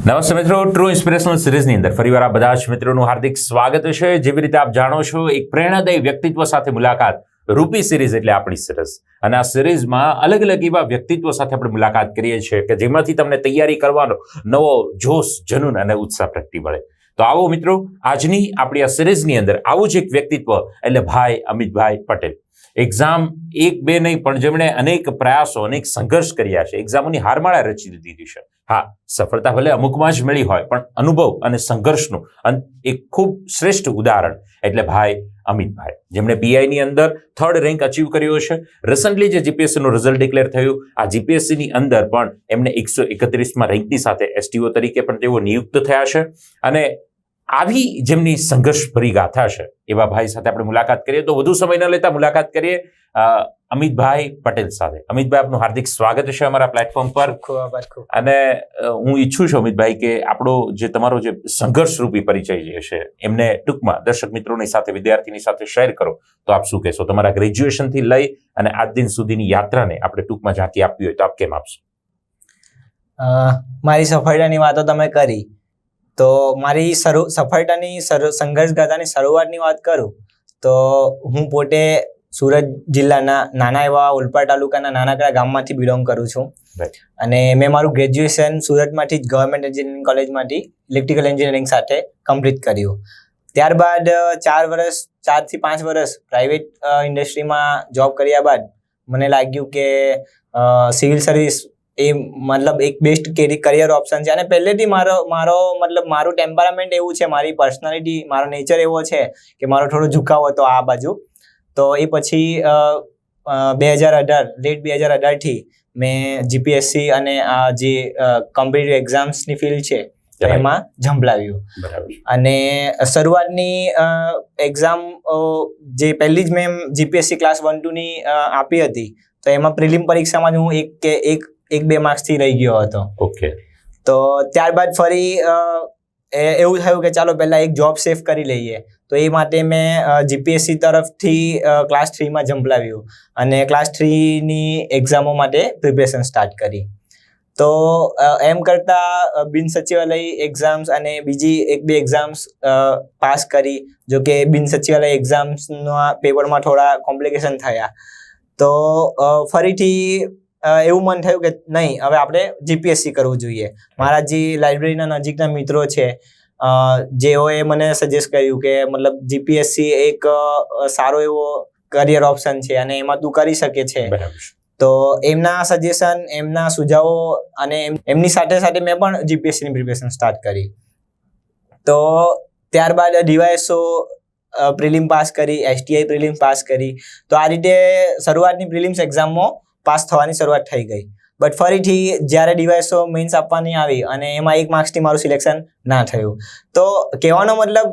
નમસ્તે મિત્રો, true inspirational સિરીઝની અંદર ફરીવાર આ બધા જ મિત્રોનું હાર્દિક સ્વાગત છે. જેવી રીતે આપ જાણો છો, એક પ્રેરણાદાયી વ્યક્તિત્વ સાથે મુલાકાત રૂપી સિરીઝ એટલે આપણી સિરીઝ. અને આ સિરીઝમાં અલગ અલગ એવા વ્યક્તિત્વ સાથે આપણે મુલાકાત કરીએ છીએ કે જેમાંથી તમને તૈયારી કરવાનો નવો જોશ, જનૂન અને ઉત્સાહ પ્રગટી મળે. તો આવો મિત્રો, આજની આપણી આ સિરીઝની અંદર આવું જ એક વ્યક્તિત્વ એટલે ભાઈ અમિતભાઈ પટેલ. એક્ઝામ એક બે નહીં, પણ જેમણે અનેક પ્રયાસો, અનેક સંઘર્ષ કર્યા છે, એક્ઝામોની હારમાળા રચી દીધી છે. હા, સફળતા ભલે અમુકમાં જ મળી હોય, પણ અનુભવ અને સંઘર્ષનું એક ખૂબ શ્રેષ્ઠ ઉદાહરણ એટલે ભાઈ અમિતભાઈ, જેમણે પીઆઈની અંદર 3rd રેન્ક અચીવ કર્યો છે. રિસન્ટલી જે જીપીએસસીનું રિઝલ્ટ ડિક્લેર થયું, આ જીપીએસસીની અંદર પણ એમને 131માં રેન્કની સાથે એસટીઓ તરીકે પણ તેઓ નિયુક્ત થયા છે. અને આવી જેમની સંઘર્ષભરી ગાથા છે એવા ભાઈ સાથે આપણે મુલાકાત કરીએ. તો વધુ સમય ન લેતા મુલાકાત કરીએ અમિતભાઈ પટેલ સાથે. અમિતભાઈ, આપનું હાર્દિક સ્વાગત છે અમારા પ્લેટફોર્મ પર. અને હું ઈચ્છું છું અમિતભાઈ કે આપણો જે તમારો જે સંઘર્ષરૂપી પરિચય જે છે એમને ટૂંકમાં દર્શક મિત્રોની સાથે, વિદ્યાર્થીની સાથે શેર કરો. તો આપ શું કહેશો? તમારા ગ્રેજ્યુએશનથી લઈ અને આજ દિન સુધીની યાત્રાને આપણે ટૂંકમાં ઝાંકી આપવી હોય તો આપ કેમ આપશો? મારી સફળતાની વાતો તમે કરી, તો મારી સફળતાની સંઘર્ષ ગાથાની શરૂઆતની વાત કરું તો હું પોતે સુરત જિલ્લાના નાના એવા ઓલપાડ તાલુકાના નાનકડા ગામમાંથી બિલોંગ કરું છું. અને મેં મારું ગ્રેજ્યુએશન સુરતમાંથી જ ગવર્મેન્ટ એન્જિનિયરિંગ કોલેજમાંથી ઇલેક્ટ્રિકલ એન્જિનિયરિંગ સાથે કમ્પ્લીટ કર્યું. ત્યારબાદ 4 થી 5 વર્ષ પ્રાઇવેટ ઇન્ડસ્ટ્રીમાં જોબ કર્યા બાદ મને લાગ્યું કે સિવિલ સર્વિસ એ મતલબ એક બેસ્ટ કરિયર ઓપ્શન છે. અને પહેલેથી મારું ટેમ્પરામેન્ટ એવું છે, મારી પર્સનાલિટી, મારો નેચર એવો છે કે મારો થોડો ઝુકાવ હતો આ બાજુ. તો એ પછી લેટ 2018થી મેં જીપીએસસી અને આ જે કોમ્પિટિટિવ એક્ઝામ્સની ફિલ્ડ છે એમાં ઝંપલાવ્યું. અને શરૂઆતની એક્ઝામ જે પહેલી જ મેં જીપીએસસી ક્લાસ 1-2ની આપી હતી, તો એમાં પ્રિલિમ પરીક્ષામાં જ હું એક બે માર્ક્સથી રહી ગયો હતો. ઓકે. તો ત્યારબાદ ફરી એવું થયું કે ચાલો પહેલાં એક જોબ સેફ કરી લઈએ. તો એ માટે મેં જીપીએસસી તરફથી ક્લાસ 3માં ઝંપલાવ્યું અને ક્લાસ 3ની એક્ઝામો માટે પ્રિપેરેશન સ્ટાર્ટ કરી. તો એમ કરતાં બિન સચિવાલય એક્ઝામ્સ અને બીજી 1-2 એક્ઝામ્સ પાસ કરી. જો કે બિન સચિવાલય એક્ઝામ્સના પેપરમાં થોડા કોમ્પ્લિકેશન થયા. તો ફરીથી એવું મન થયું કે નહીં, હવે આપણે જીપીએસસી કરવું જોઈએ. મારા જે લાઇબ્રેરીના નજીકના મિત્રો છે, જેઓએ મને સજેસ્ટ કર્યું કે મતલબ જીપીએસસી એક સારો એવો કરિયર ઓપ્શન છે અને એમાં તું કરી શકે છે. તો એમના સજેશન, એમના સુઝાવો અને એમની સાથે સાથે મેં પણ જીપીએસસીની પ્રિપેરેશન સ્ટાર્ટ કરી. તો ત્યારબાદ ડીવાયએસઓ પ્રિલિમ પાસ કરી, એસટીઆઈ પ્રિલિમ પાસ કરી. તો આ રીતે શરૂઆતની પ્રિલિમ્સ એક્ઝામમાં પાસ થવાની શરૂઆત થઈ ગઈ. બટ ફરીથી જ્યારે ડીવાયએસઓ મેઇન્સ આપવાની આવી અને એમાં 1 માર્ક્સથી મારું સિલેક્શન ના થયું. તો કહેવાનો મતલબ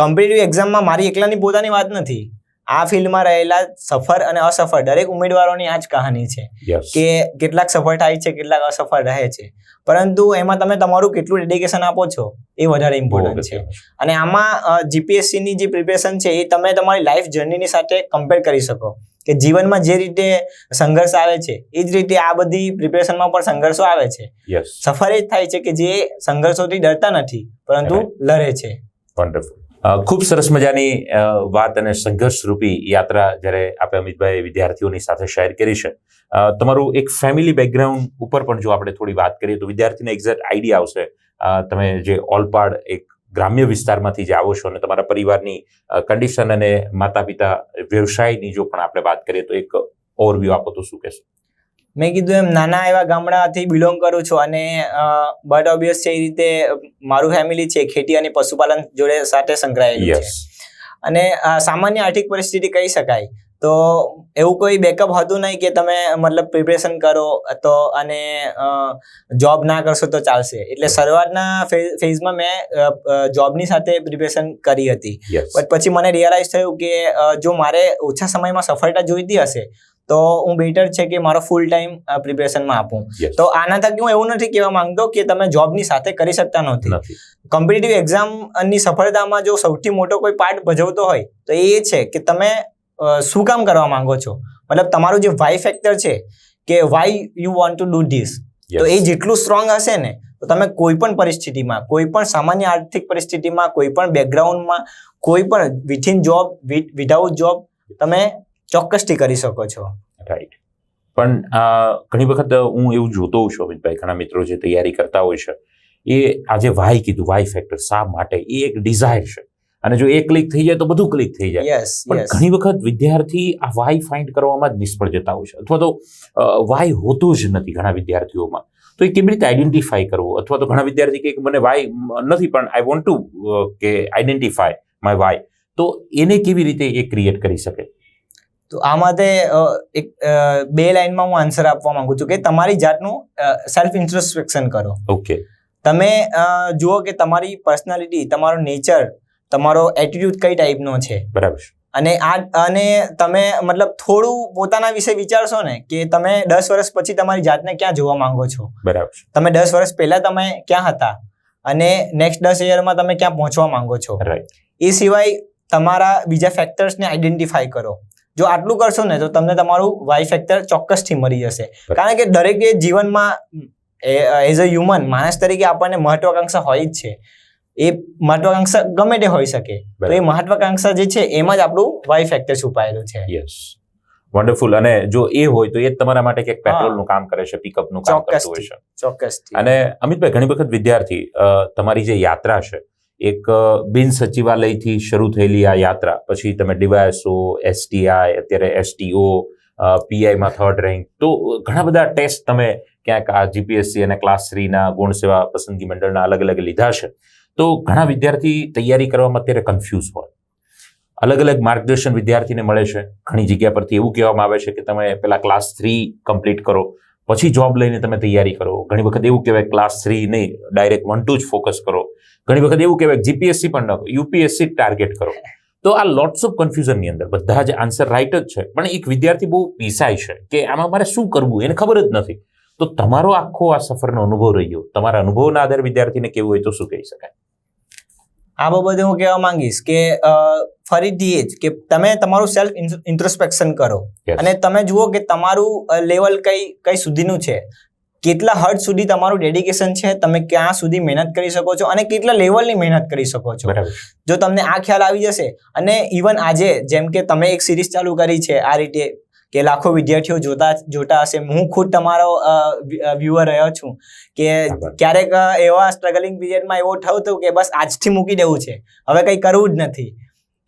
કોમ્પિટિટિવ એક્ઝામમાં મારી એકલાની પોતાની વાત નથી. આ ફિલ્ડમાં રહેલા સફળ અને અસફળ દરેક ઉમેદવારોની આ જ કહાની છે કે કેટલાક સફળ થાય છે, કેટલાક અસફળ રહે છે. પરંતુ એમાં તમે તમારું કેટલું ડેડિકેશન આપો છો એ વધારે ઇમ્પોર્ટન્ટ છે. અને આમાં જીપીએસસીની જે પ્રિપેરેશન છે એ તમે તમારી લાઈફ જર્નીની સાથે કમ્પેર કરી શકો કે જીવનમાં જે રીતે સંઘર્ષ આવે છે એ જ રીતે આ બધી પ્રિપેરેશનમાં પણ સંઘર્ષો આવે છે. સફળ એ જ થાય છે કે જે સંઘર્ષોથી ડરતા નથી પરંતુ લડે છે. વન્ડરફુલ. ખૂબ સરસ મજાની વાત અને સંઘર્ષરૂપી યાત્રા જ્યારે આપણે અમિતભાઈ વિદ્યાર્થીઓની સાથે શેર કરી છે. તમારું એક ફેમિલી બેકગ્રાઉન્ડ ઉપર પણ જો આપણે થોડી વાત કરીએ તો વિદ્યાર્થીને એક્ઝેક્ટ આઈડિયા આવશે. તમે જે ઓલપાડ એક ગ્રામ્ય વિસ્તારમાંથી જે આવો છો અને તમારા પરિવારની કન્ડિશન અને માતા પિતા વ્યવસાયની જો પણ આપણે વાત કરીએ તો એક ઓવરવ્યૂ આપો તો શું કહેશો? મેં કીધું એમ નાના એવા ગામડાથી બિલોંગ કરું છું અને બટ ઓબ્વિયસ છે એ રીતે મારું ફેમિલી છે ખેતી અને પશુપાલન જોડે સાથે સંકળાયેલું છે. અને સામાન્ય આર્થિક પરિસ્થિતિ કહી શકાય. તો એવું કોઈ બેકઅપ હતું નહીં કે તમે મતલબ પ્રિપેરેશન કરો તો અને જોબ ના કરશો તો ચાલશે. એટલે શરૂઆતના ફેઝમાં મેં જોબની સાથે પ્રિપેરેશન કરી હતી. બટ પછી મને રિયલાઇઝ થયું કે જો મારે ઓછા સમયમાં સફળતા જોઈતી હશે તો હું બેટર છે કે મારો ફૂલ ટાઈમ પ્રિપેરેશનમાં આપું. તો આના થકી હું એવું નથી કહેવા માંગતો કે તમે જોબની સાથે કરી શકતા નથી. કોમ્પિટિટિવ એક્ઝામની સફળતામાં જો સૌથી મોટો કોઈ પાર્ટ ભજવતો હોય તો એ છે કે તમે શું કામ કરવા માંગો છો. મતલબ તમારું જે વાય ફેક્ટર છે કે why you want to do this, તો એ જેટલું સ્ટ્રોંગ હશે ને તો તમે કોઈ પણ પરિસ્થિતિમાં, કોઈ પણ સામાન્ય આર્થિક પરિસ્થિતિમાં, કોઈ પણ બેકગ્રાઉન્ડમાં, કોઈ પણ વિથિન જોબ, વિધાઉટ જોબ તમે ચોક્કસથી કરી શકો છો. રાઈટ. પણ ઘણી વખત હું એવું જોતો હોઉં છું અમિતભાઈ, ઘણા મિત્રો જે તૈયારી કરતા હોય છે એ આજે વાય કીધું, વાય ફેક્ટર, શા માટે, એ એક ડિઝાયર છે અને જો એ ક્લિક થઈ જાય તો બધું ક્લિક થઈ જાય. યસ, પણ ઘણી વખત વિદ્યાર્થી આ વાય ફાઇન્ડ કરવામાં જ નિષ્ફળ જતા હોય છે, અથવા તો વાય હોતું જ નથી ઘણા વિદ્યાર્થીઓમાં. તો એ કેવી રીતે આઈડેન્ટિફાય કરવું? અથવા તો ઘણા વિદ્યાર્થી કે મને વાય નથી પણ આઈ વોન્ટ ટુ કે આઈડેન્ટિફાય માય વાય, તો એને કેવી રીતે એ ક્રિએટ કરી શકે? તો આ માટે એક 2 લાઇનમાં હું આન્સર આપવા માંગુ છું કે તમારી જાતનું સેલ્ફ ઇન્ટ્રોસ્પેક્શન કરો. ઓકે. તમે જુઓ કે તમારી પર્સનાલિટી, તમારો નેચર, તમારો એટીટ્યુડ કઈ ટાઈપનો છે. બરાબર. અને તમે મતલબ થોડું પોતાના વિશે વિચારશો ને કે તમે 10 વર્ષ પછી તમારી જાતને ક્યાં જોવા માંગો છો. બરાબર. તમે 10 વર્ષ પહેલા તમે ક્યાં હતા અને નેક્સ્ટ 10 યરમાં તમે ક્યાં પહોંચવા માંગો છો. રાઈટ. એ સિવાય તમારા બીજા ફેક્ટર્સને આઈડેન્ટિફાઈ કરો. જો આટલું કરશો ને તો તમને તમારું વાય ફેક્ટર ચોક્કસથી મળી જશે. કારણ કે દરેકે જીવનમાં એઝ અ હ્યુમન, માણસ તરીકે આપણને મહત્વાકાંક્ષા હોય જ છે. એ મહત્વાકાંક્ષા ગમે તે હોઈ શકે, તો એ મહત્વાકાંક્ષા જે છે એમાં જ આપણું વાય ફેક્ટર છુપાયેલું છે. Yes, wonderful. અને જો એ હોય તો એ જ તમારા માટે કંઈક પેટ્રોલનું કામ કરે છે, પિકઅપનું કામ કરતું હોય છે. ચોક્કસથી. અને અમિતભાઈ, ઘણી વખત વિદ્યાર્થી તમારી જે યાત્રા છે, એક બિન સચિવાલયથી શરૂ થયેલી આ યાત્રા, પછી તમે ડીવાયએસઓ, એસટીઆઈ, અત્યારે એસટીઓ, પીઆઈમાં 3rd રેન્ક, તો ઘણા બધા ટેસ્ટ તમે ક્યાંક આ જીપીએસસી અને ક્લાસ 3ના ગુણ સેવા પસંદગી મંડળના અલગ અલગ લીધા છે. તો ઘણા વિદ્યાર્થી તૈયારી કરવામાં અત્યારે કન્ફ્યુઝ હોય. અલગ અલગ માર્ગદર્શન વિદ્યાર્થીને મળે છે. ઘણી જગ્યા પરથી એવું કહેવામાં આવે છે કે તમે પહેલા ક્લાસ 3 કમ્પ્લીટ કરો, પછી જોબ લઈને તમે તૈયારી કરો. ઘણી વખત એવું કહેવાય ક્લાસ 3 નહીં, ડાયરેક્ટ 1-2 જ ફોકસ કરો. ઘણી વખત એવું કહેવાય જીપીએસસી પણ ન કરો, યુપીએસસી ટાર્ગેટ કરો. તો આ લોટ્સ ઓફ કન્ફ્યુઝનની અંદર બધા જ આન્સર રાઈટ જ છે, પણ એક વિદ્યાર્થી બહુ પીસાય છે કે આમાં મારે શું કરવું એને ખબર જ નથી. તો તમારો આખો આ સફરનો અનુભવ રહ્યો, તમારા અનુભવના આધારે વિદ્યાર્થીને કેવું હોય તો શું કહી શકાય? આ બાબતે હું કહેવા માંગીશ કે ફરીથી એ જ કે તમે તમારું સેલ્ફ ઇન્ટ્રોસ્પેક્શન કરો અને તમે જુઓ કે તમારું લેવલ કઈ સુધીનું છે, કેટલા હદ સુધી તમારું ડેડિકેશન છે, તમે ક્યાં સુધી મહેનત કરી શકો છો અને કેટલા લેવલની મહેનત કરી શકો છો. જો તમને આ ખ્યાલ આવી જશે, અને ઇવન આજે જેમ કે તમે એક સિરીઝ ચાલુ કરી છે આ રીતે કે લાખો વિદ્યાર્થીઓ જોતા હશે, હું ખુદ તમારો વ્યુઅર રહ્યો છું કે ક્યારેક એવા સ્ટ્રગલિંગ પીરિયડમાં એવો થયું હતું કે બસ આજથી મૂકી દેવું છે, હવે કંઈ કરવું જ નથી,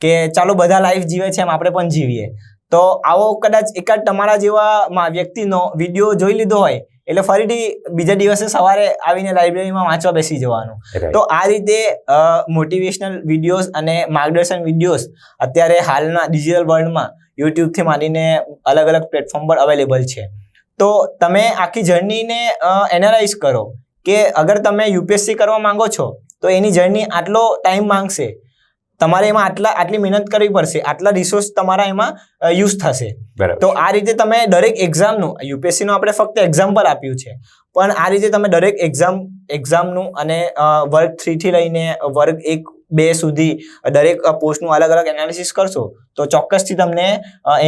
કે ચાલો બધા લાઈફ જીવે છે એમ આપણે પણ જીવીએ. તો આવો કદાચ એકાદ તમારા જેવા વ્યક્તિનો વિડીયો જોઈ લીધો હોય એટલે ફરીથી બીજા દિવસે સવારે આવીને લાઇબ્રેરીમાં વાંચવા બેસી જવાનું. તો આ રીતે મોટિવેશનલ વિડીયોઝ અને માર્ગદર્શન વિડીયોઝ અત્યારે હાલના ડિજિટલ વર્લ્ડમાં યુટ્યુબથી માંડીને અલગ અલગ પ્લેટફોર્મ પર અવેલેબલ છે. તો તમે આખી જર્નીને એનાલાઇઝ કરો કે અગર તમે યુપીએસસી કરવા માંગો છો તો એની જર્ની આટલો ટાઈમ માંગશે, તમારે એમાં આટલી મહેનત કરવી પડશે, આટલા રિસોર્સ તમારા એમાં યુઝ થશે. તો આ રીતે તમે દરેક એક્ઝામનું, યુપીએસસીનું આપણે ફક્ત એક્ઝામ્પલ આપ્યું છે, પણ આ રીતે તમે દરેક એક્ઝામનું અને વર્ગ 3 થી લઈને વર્ગ 1-2 સુધી દરેક પોસ્ટનું અલગ અલગ એનાલિસિસ કરશો તો ચોક્કસથી તમને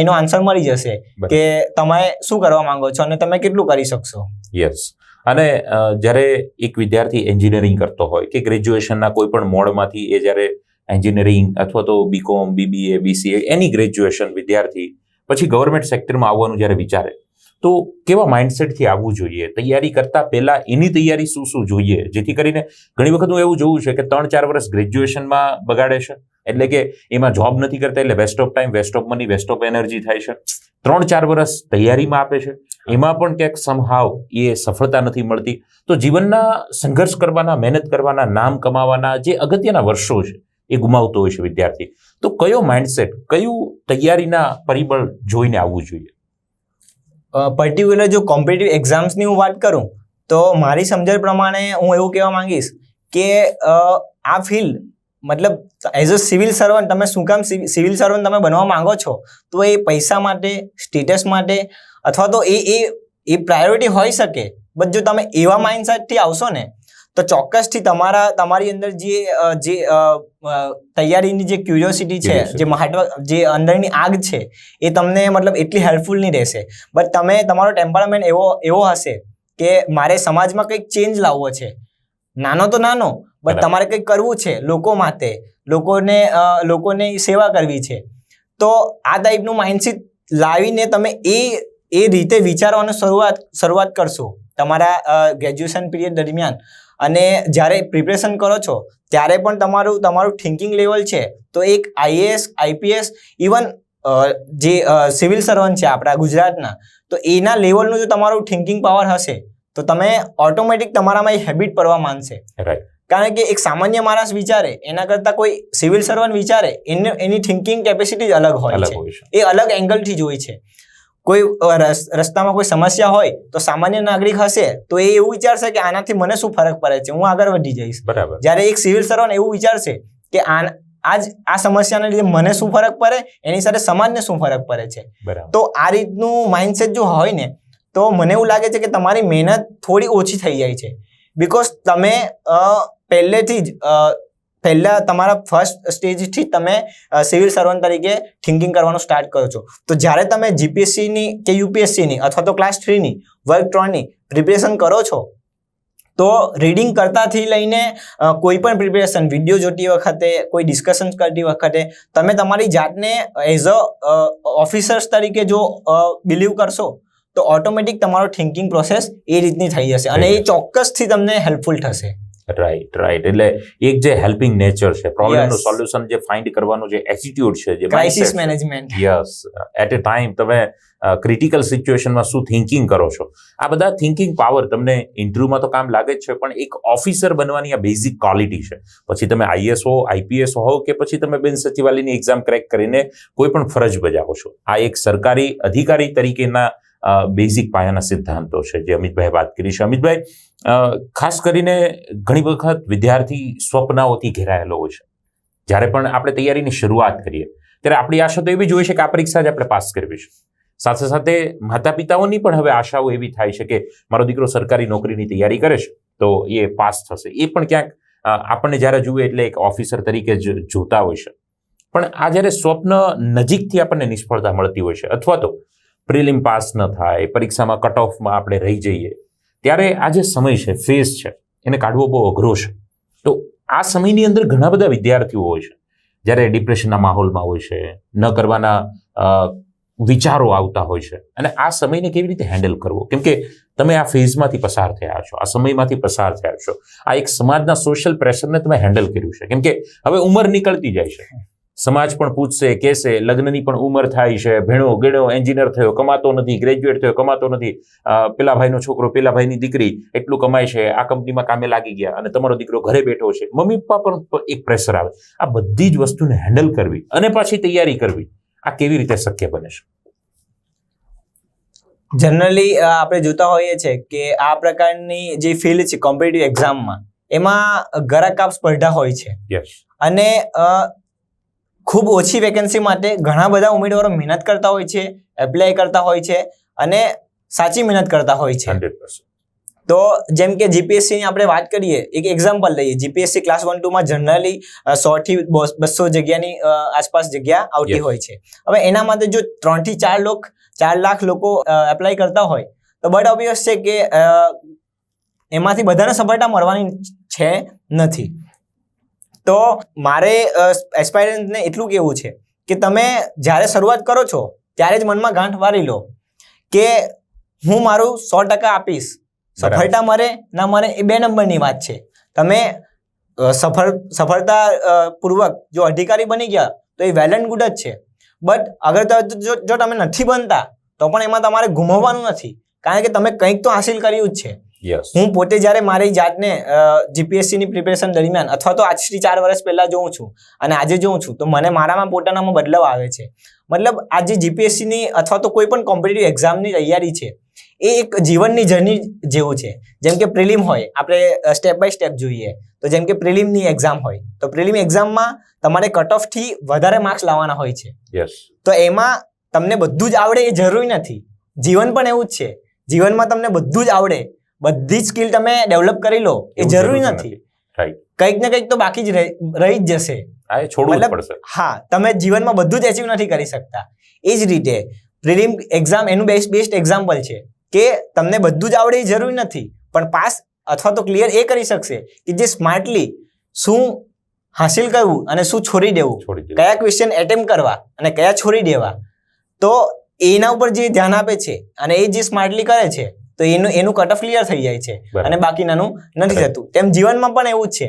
એનો આન્સર મળી જશે કે તમે શું કરવા માંગો છો અને તમે કેટલું કરી શકશો. યસ. અને જ્યારે એક વિદ્યાર્થી એન્જિનિયરિંગ કરતો હોય કે ગ્રેજ્યુએશનના કોઈ પણ મોડમાંથી એ જ્યારે એન્જિનિયરિંગ અથવા તો બીકોમ, બીબીએ, બીસીએ, એની ગ્રેજ્યુએશન વિદ્યાર્થી પછી ગવર્મેન્ટ સેક્ટરમાં આવવાનું જ્યારે વિચારે તો કેવા માઇન્ડસેટથી આવવું જોઈએ? તૈયારી કરતા પહેલા એની તૈયારી શું જોઈએ? જેથી કરીને ઘણી વખત હું એવું જોયું છે કે 3-4 વર્ષ ગ્રેજ્યુએશનમાં બગાડે છે, એટલે કે એમાં જોબ નથી કરતા, એટલે waste of time, waste of money, waste of energy થાય છે. 3-4 વર્ષ તૈયારીમાં આપે છે, એમાં પણ ક્યાંક સમહાવ એ સફળતા નથી મળતી. તો જીવનના સંઘર્ષ કરવાના, મહેનત કરવાના, નામ કમાવાના જે અગત્યના વર્ષો છે એ ગુમાવતો હોય છે વિદ્યાર્થી. તો કયો માઇન્ડસેટ, કયું તૈયારીના પરિબળ જોઈને આવવું જોઈએ? પર્ટિક્યુલર જો કોમ્પિટિટિવ એક્ઝામ્સની હું વાત કરું તો મારી સમજણ પ્રમાણે હું એવું કહેવા માંગીશ કે આ ફિલ્ડ મતલબ એઝ અ સિવિલ સર્વન્ટ, તમે શું કામ સિવિલ સર્વન્ટ તમે બનવા માંગો છો તો એ પૈસા માટે, સ્ટેટસ માટે અથવા તો એ પ્રાયોરિટી હોઈ શકે, બટ જો તમે એવા માઇન્ડસેટથી આવશો ને તો ચોક્કસથી તમારી અંદર જે તૈયારીની જે ક્યુરિયોસિટી છે, જે અંદરની આગ છે એ તમને મતલબ એટલી હેલ્પફુલ નહીં રહેશે. બટ તમારો ટેમ્પરામેન્ટ એવો હશે કે મારે સમાજમાં કંઈક ચેન્જ લાવવો છે, નાનો તો નાનો, બટ તમારે કંઈક કરવું છે લોકો માટે, લોકોને સેવા કરવી છે, તો આ ટાઈપનું માઇન્ડસેટ લાવીને તમે એ રીતે વિચારવાનું શરૂઆત કરશો તમારા ગ્રેજ્યુએશન પીરિયડ દરમિયાન. અને જ્યારે પ્રિપરેશન કરો છો ત્યારે પણ તમારું થિંકિંગ લેવલ છે તો એક IAS IPS ઇવન જે સિવિલ સર્વન્ટ છે આપણા ગુજરાતના, તો એના લેવલનું જો તમારું થિંકિંગ પાવર હશે તો તમે ઓટોમેટિક તમારામાં એ હેબિટ પડવા માંડશે. કારણ કે એક સામાન્ય માણસ વિચારે એના કરતાં કોઈ સિવિલ સર્વન્ટ વિચારે એની થિંકિંગ કેપેસિટી જ અલગ હોય છે, એ અલગ એંગલથી જોઈ છે. કોઈ રસ્તામાં કોઈ સમસ્યા હોય તો સામાન્ય નાગરિક હશે તો એ એવું વિચારશે કે આનાથી મને શું ફરક પડે છે, હું આગળ વધી જઈશ. બરાબર. જ્યારે એક સિવિલ સર્વન્ટ એવું વિચારશે કે આ સમસ્યાને લીધે મને શું ફરક પડે, એની સાથે સમાજને શું ફરક પડે છે. તો આ રીતનું માઇન્ડસેટ જો હોય ને તો મને એવું લાગે છે કે તમારી મહેનત થોડી ઓછી થઈ જાય છે. બીકોઝ તમે પહેલા તમારા ફર્સ્ટ સ્ટેજથી તમે સિવિલ સર્વન્ટ તરીકે થિંકિંગ કરવાનું સ્ટાર્ટ કરો છો. તો જ્યારે તમે GPSCની કે UPSCની અથવા તો ક્લાસ 3ની વર્ગ 3ની પ્રિપરેશન કરો છો તો રીડિંગ કરતાથી લઈને કોઈ પણ પ્રિપરેશન, વિડીયો જોતી વખતે, કોઈ ડિસ્કશન કરતી વખતે તમે તમારી જાતને એઝ અ ઓફિસર્સ તરીકે જો બિલીવ કરશો તો ઓટોમેટિક તમારો થિંકિંગ પ્રોસેસ એ રીતની થઈ જશે અને એ ચોક્કસથી તમને હેલ્પફુલ થશે. રાઈટ. એટલે એક જે હેલ્પિંગ નેચર છે, પ્રોબ્લેમનું સોલ્યુશન જે ફાઇન્ડ કરવાનું જે એટીટ્યુડ છે, જે crisis management, yes, at a time તમે ક્રિટિકલ સિચ્યુએશનમાં શું થિંકિંગ કરો છો, આ બધા થિંકિંગ પાવર તમને ઇન્ટરવ્યુમાં તો કામ લાગે જ છે, પણ એક ઓફિસર બનવાની આ બેઝિક ક્વોલિટી છે. પછી તમે IAS હો, IPS હો કે પછી તમે બિન સચિવાલયની એક્ઝામ ક્રેક કરીને કોઈ પણ ફરજ બજાવો છો, આ એક સરકારી અધિકારી તરીકેના બેઝિક પાયાના સિદ્ધાંતો છે જે અમિતભાઈ વાત કરી છે. અમિતભાઈ, ખાસ કરીને ઘણી વખત વિદ્યાર્થી સ્વપ્નાઓથી ઘેરાયેલો હોય છે. જ્યારે પણ આપણે તૈયારીની શરૂઆત કરીએ ત્યારે આપણી આશા તો એવી જ હોય છે કે આ પરીક્ષા જ આપણે પાસ કરવી છે. સાથે સાથે માતા પિતાઓની પણ હવે આશાઓ એવી થાય છે કે મારો દીકરો સરકારી નોકરીની તૈયારી કરે છે તો એ પાસ થશે. એ પણ ક્યાંક આપણને જ્યારે જુએ એટલે એક ઓફિસર તરીકે જ જોતા હોય છે. પણ આ જ્યારે સ્વપ્ન નજીકથી આપણને નિષ્ફળતા મળતી હોય છે અથવા તો પ્રિલિમ પાસ ન થાય, પરીક્ષામાં કટ ઓફમાં આપણે રહી જઈએ, ત્યારે આ જે સમય છે, ફેઝ છે, એને કાઢવો બહુ અઘરો છે. તો આ સમયની અંદર ઘણા બધા વિદ્યાર્થીઓ હોય છે જ્યારે ડિપ્રેશનના માહોલમાં હોય છે, ન કરવાના વિચારો આવતા હોય છે, અને આ સમયને કેવી રીતે હેન્ડલ કરવો, કેમ કે તમે આ ફેઝમાંથી પસાર થયા છો, આ સમયમાંથી પસાર થયા છો, આ એક સમાજના સોશિયલ પ્રેશરને તમે હેન્ડલ કર્યું છે, કેમ કે હવે ઉંમર નીકળતી જાય છે, સમાજ પણ પૂછશે, કહેશે, લગ્નની પણ ઉંમર થાય છે, ભેણો ગેણો એન્જિનિયર થયો કમાતો નથી, ગ્રેજ્યુએટ થયો કમાતો નથી, પેલા ભાઈનો છોકરો, પેલા ભાઈની દીકરી એટલું કમાય છે, આ કંપનીમાં કામે લાગી ગયા અને તમારો દીકરો ઘરે બેઠો છે, મમ્મી પપ્પા પણ એક પ્રેશર આવે. આ બધી જ વસ્તુને હેન્ડલ કરવી અને પાછી તૈયારી કરવી, આ કેવી રીતે શક્ય બને છે? જનરલી આપણે જોતા હોઈએ છીએ કે આ પ્રકારની જે ફિલ્ડ છે કોમ્પિટિટિવ એક્ઝામમાં, એમાં ગરાકાપ સ્પર્ધા હોય છે. યસ. અને ખૂબ ઓછી વેકેન્સી માટે ઘણા બધા ઉમેદવારો મહેનત કરતા હોય છે, એપ્લાય કરતા હોય છે અને સાચી મહેનત કરતા હોય છે. 100%. તો જેમ કે GPSCની આપણે વાત કરીએ, એક એક્ઝામ્પલ લઈએ. GPSC ક્લાસ 1-2માં જનરલી 100 થી 200 જગ્યાની આસપાસ જગ્યા આવતી હોય છે. હવે એના માટે જો 3 થી 4 લાખ લોકો એપ્લાય કરતા હોય તો બટ ઓબ્વિયસ છે કે એમાંથી બધાને સફળતા મળવાની છે નથી. તો મારે એસ્પાયરન્ટને એટલું કહેવું છે કે તમે જ્યારે શરૂઆત કરો છો ત્યારે જ મનમાં ગાંઠ વાળી લો કે હું મારું 100% આપીશ. સફળતા મળે ના મળે એ 2 નંબરની વાત છે. તમે સફળતા પૂર્વક જો અધિકારી બની ગયા તો એ વેલ એન્ડ ગુડ જ છે. બટ અગર જો તમે નથી બનતા તો પણ એમાં તમારે ગુમાવવાનું નથી, કારણ કે તમે કંઈક તો હાસિલ કર્યું જ છે. હું પોતે જ્યારે મારી જાતને GPSCની પ્રિપેરેશન દરમિયાન અથવા તો આજથી 4 વર્ષ પહેલા જોઉં છું અને આજે જોઉં છું તો મને મારામાં પોતાનામાં બદલાવ આવે છે. મતલબ આ જે GPSCની અથવા તો કોઈ પણ કોમ્પિટિટિવ એક્ઝામની તૈયારી છે એ એક જીવનની જર્ની જેવું છે. જેમ કે પ્રિલિમ હોય, આપણે સ્ટેપ બાય સ્ટેપ જોઈએ તો જેમ કે પ્રિલિમની એક્ઝામ હોય તો પ્રિલિમ એક્ઝામમાં તમારે કટ ઓફથી વધારે માર્ક્સ લાવવાના હોય છે. તો એમાં તમને બધું જ આવડે એ જરૂરી નથી. જીવન પણ એવું જ છે. જીવનમાં તમને બધું જ આવડે, બધી જ સ્કિલ તમે ડેવલપ કરી લો એ જરૂરી નથી. કંઈક ને કંઈક તો બાકી જ રહી જ જશે. હા, તમે જીવનમાં બધું જ એચીવ નથી કરી શકતા. એ જ રીતે પ્રિલિમ એક્ઝામ એનું બેસ્ટ એક્ઝામ્પલ છે કે તમને બધું જ આવડે એ જરૂરી નથી, પણ પાસ અથવા તો ક્લિયર એ કરી શકશે કે જે સ્માર્ટલી શું હાસિલ કરવું અને શું છોડી દેવું, કયા ક્વેશ્ચન એટેમ્પ કરવા અને કયા છોડી દેવા, તો એના ઉપર જે ધ્યાન આપે છે અને એ જે સ્માર્ટલી કરે છે તો એનું કટ ઓફ ક્લિયર થઈ જાય છે અને બાકીનાનું નથી થતું. તેમ જીવનમાં પણ એવું જ છે,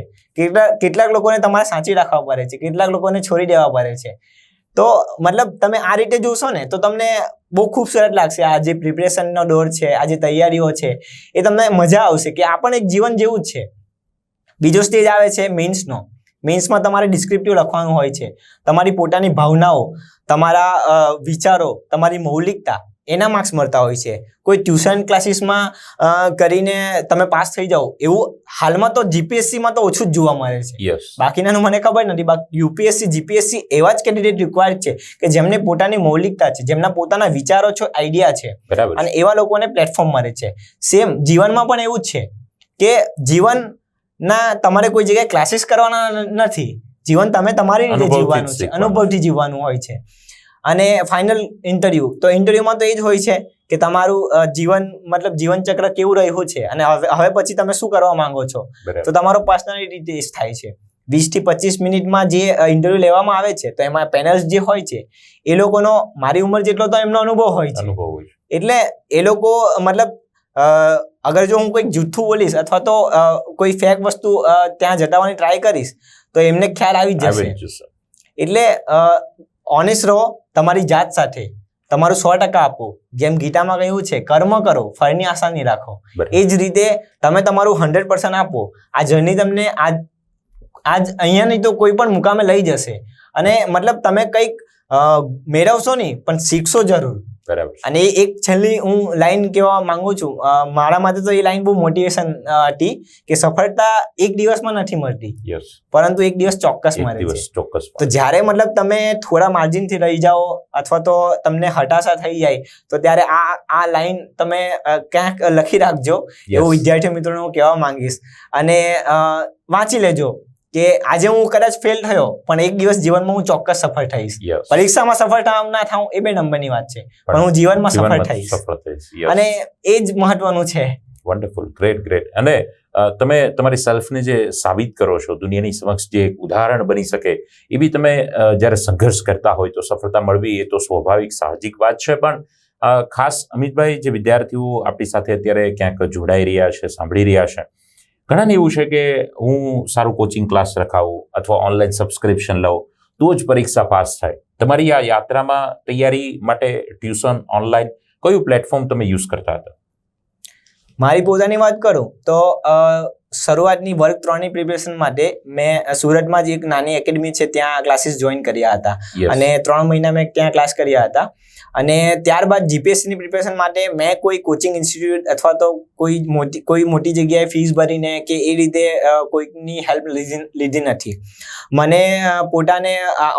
કેટલાક લોકોને તમારે સાચી રાખવા પડે છે, કેટલાક લોકોને છોડી દેવા પડે છે. તો મતલબ તમે આ રીતે જોશો ને તો તમને બહુ ખૂબસૂરત લાગશે. આ જે પ્રિપરેશનનો દોર છે, આ જે તૈયારીઓ છે, એ તમને મજા આવશે કે આ પણ એક જીવન જેવું જ છે. બીજો સ્ટેજ આવે છે મીન્સનો. મીન્સમાં તમારે ડિસ્ક્રિપ્ટિવ લખવાનું હોય છે, તમારી પોતાની ભાવનાઓ, તમારા વિચારો, તમારી મૌલિકતા, એના માર્ક્સ મળતા હોય છે. કોઈ ટ્યુશન ક્લાસીસમાં કરીને તમે પાસ થઈ જાઓ એવું હાલમાં તો જીપીએસસીમાં તો ઓછું જ જોવા મળે છે. બાકીનાનું મને ખબર નથી. યુપીએસસી, જીપીએસસી એવા જ કેન્ડિડેટ રિક્વાયર્ડ છે કે જેમને પોતાની મૌલિકતા છે, જેમના પોતાના વિચારો છે, આઈડિયા છે, અને એવા લોકોને પ્લેટફોર્મ મળે છે. સેમ જીવનમાં પણ એવું જ છે કે જીવનના તમારે કોઈ જગ્યાએ ક્લાસીસ કરવાના નથી. જીવન તમે તમારી રીતે જીવવાનું છે, અનુભવથી જીવવાનું હોય છે. અને ફાઇનલ ઇન્ટરવ્યુ, તો ઇન્ટરવ્યુમાં તો એ જ હોય છે કે તમારું જીવન મતલબ જીવન ચક્ર કેવું રહ્યું છે અને હવે પછી તમે શું કરવા માંગો છો. તો તમારો પર્સનાલિટી ટેસ્ટ થાય છે. 20 થી 25 મિનિટમાં જે ઇન્ટરવ્યુ લેવામાં આવે છે તો એમાં પેનલ્સ જે હોય છે એ લોકોનો મારી ઉંમર જેટલો તો એમનો અનુભવ હોય છે. એટલે એ લોકો મતલબ અગર જો હું કોઈક જૂઠું બોલીશ અથવા તો કોઈ ફેક વસ્તુ ત્યાં જતાવવાની ટ્રાય કરીશ તો એમને ખ્યાલ આવી જશે. એટલે ઓનેસ્ટ રહો તમારી જાત સાથે, તમારું 100% આપો. જેમ ગીતામાં કહ્યું છે, કર્મ કરો, ફળની આશા નહીં રાખો. એ જ રીતે તમે તમારું 100% આપો. આ જર્ની તમને આજ અહીંયા નહીં તો કોઈ પણ મુકામે લઈ જશે. અને મતલબ તમે કંઈક મેળવશો નહીં પણ શીખશો જરૂર. અને એક છેલ્લી હું લાઈન કહેવા માંગુ છું. મારા માટે તો એ લાઈન બહુ મોટિવેશન હતી કે સફળતા એક દિવસમાં નથી મળતી, પરંતુ એક દિવસ ચોક્કસ મળે છે. તો જ્યારે મતલબ તમે થોડા માર્જિનથી રહી જાઓ અથવા તો તમને હતાશા થઈ જાય તો ત્યારે આ લાઈન તમે ક્યાંક લખી રાખજો, એવું વિદ્યાર્થી મિત્રોને હું કહેવા માંગીશ. અને વાંચી લેજો કે આજે હું કદાચ ફેલ થયો પણ એક દિવસ જીવનમાં હું ચોક્કસ સફળ થઈશ. પરીક્ષામાં સફળ થાવ ના થાવ એ બે નંબરની વાત છે, પણ હું જીવનમાં સફળ થઈશ. અને એ જ મહત્વનું છે. Wonderful, great. અને તમે તમારી સેલ્ફને જે સાબિત કરો છો, દુનિયાની સમક્ષ જે એક ઉદાહરણ બની શકે, એ બી તમે જ્યારે સંઘર્ષ કરતા હોય તો સફળતા મળવી એ તો સ્વાભાવિક સાહજિક વાત છે. પણ ખાસ અમિતભાઈ, જે વિદ્યાર્થીઓ આપણી સાથે અત્યારે ક્યાંક જોડાઈ રહ્યા છે, સાંભળી રહ્યા છે, ઘણાને એવું છે કે હું સારું કોચિંગ ક્લાસ રખાવું અથવા ઓનલાઈન સબસ્ક્રિપ્શન લઉં તો જ પરીક્ષા પાસ થાય. તમારી આ યાત્રામાં તૈયારી માટે ટ્યુશન, ઓનલાઈન કયું પ્લેટફોર્મ તમે યુઝ કરતા હતા? મારી પોતાની વાત કરું તો શરૂઆતની વર્ગ 3ની પ્રિપેરેશન માટે મેં સુરતમાં જ એક નાની એકેડમી છે ત્યાં ક્લાસીસ જોઈન કર્યા હતા. અને 3 મહિના મેં ત્યાં ક્લાસ કર્યા હતા. અને ત્યારબાદ જીપીએસસીની પ્રિપેરેશન માટે મેં કોઈ કોચિંગ ઇન્સ્ટિટ્યૂટ અથવા તો કોઈ મોટી જગ્યાએ ફીસ ભરીને કે એ રીતે કોઈની હેલ્પ લીધી નથી. મને પોતાને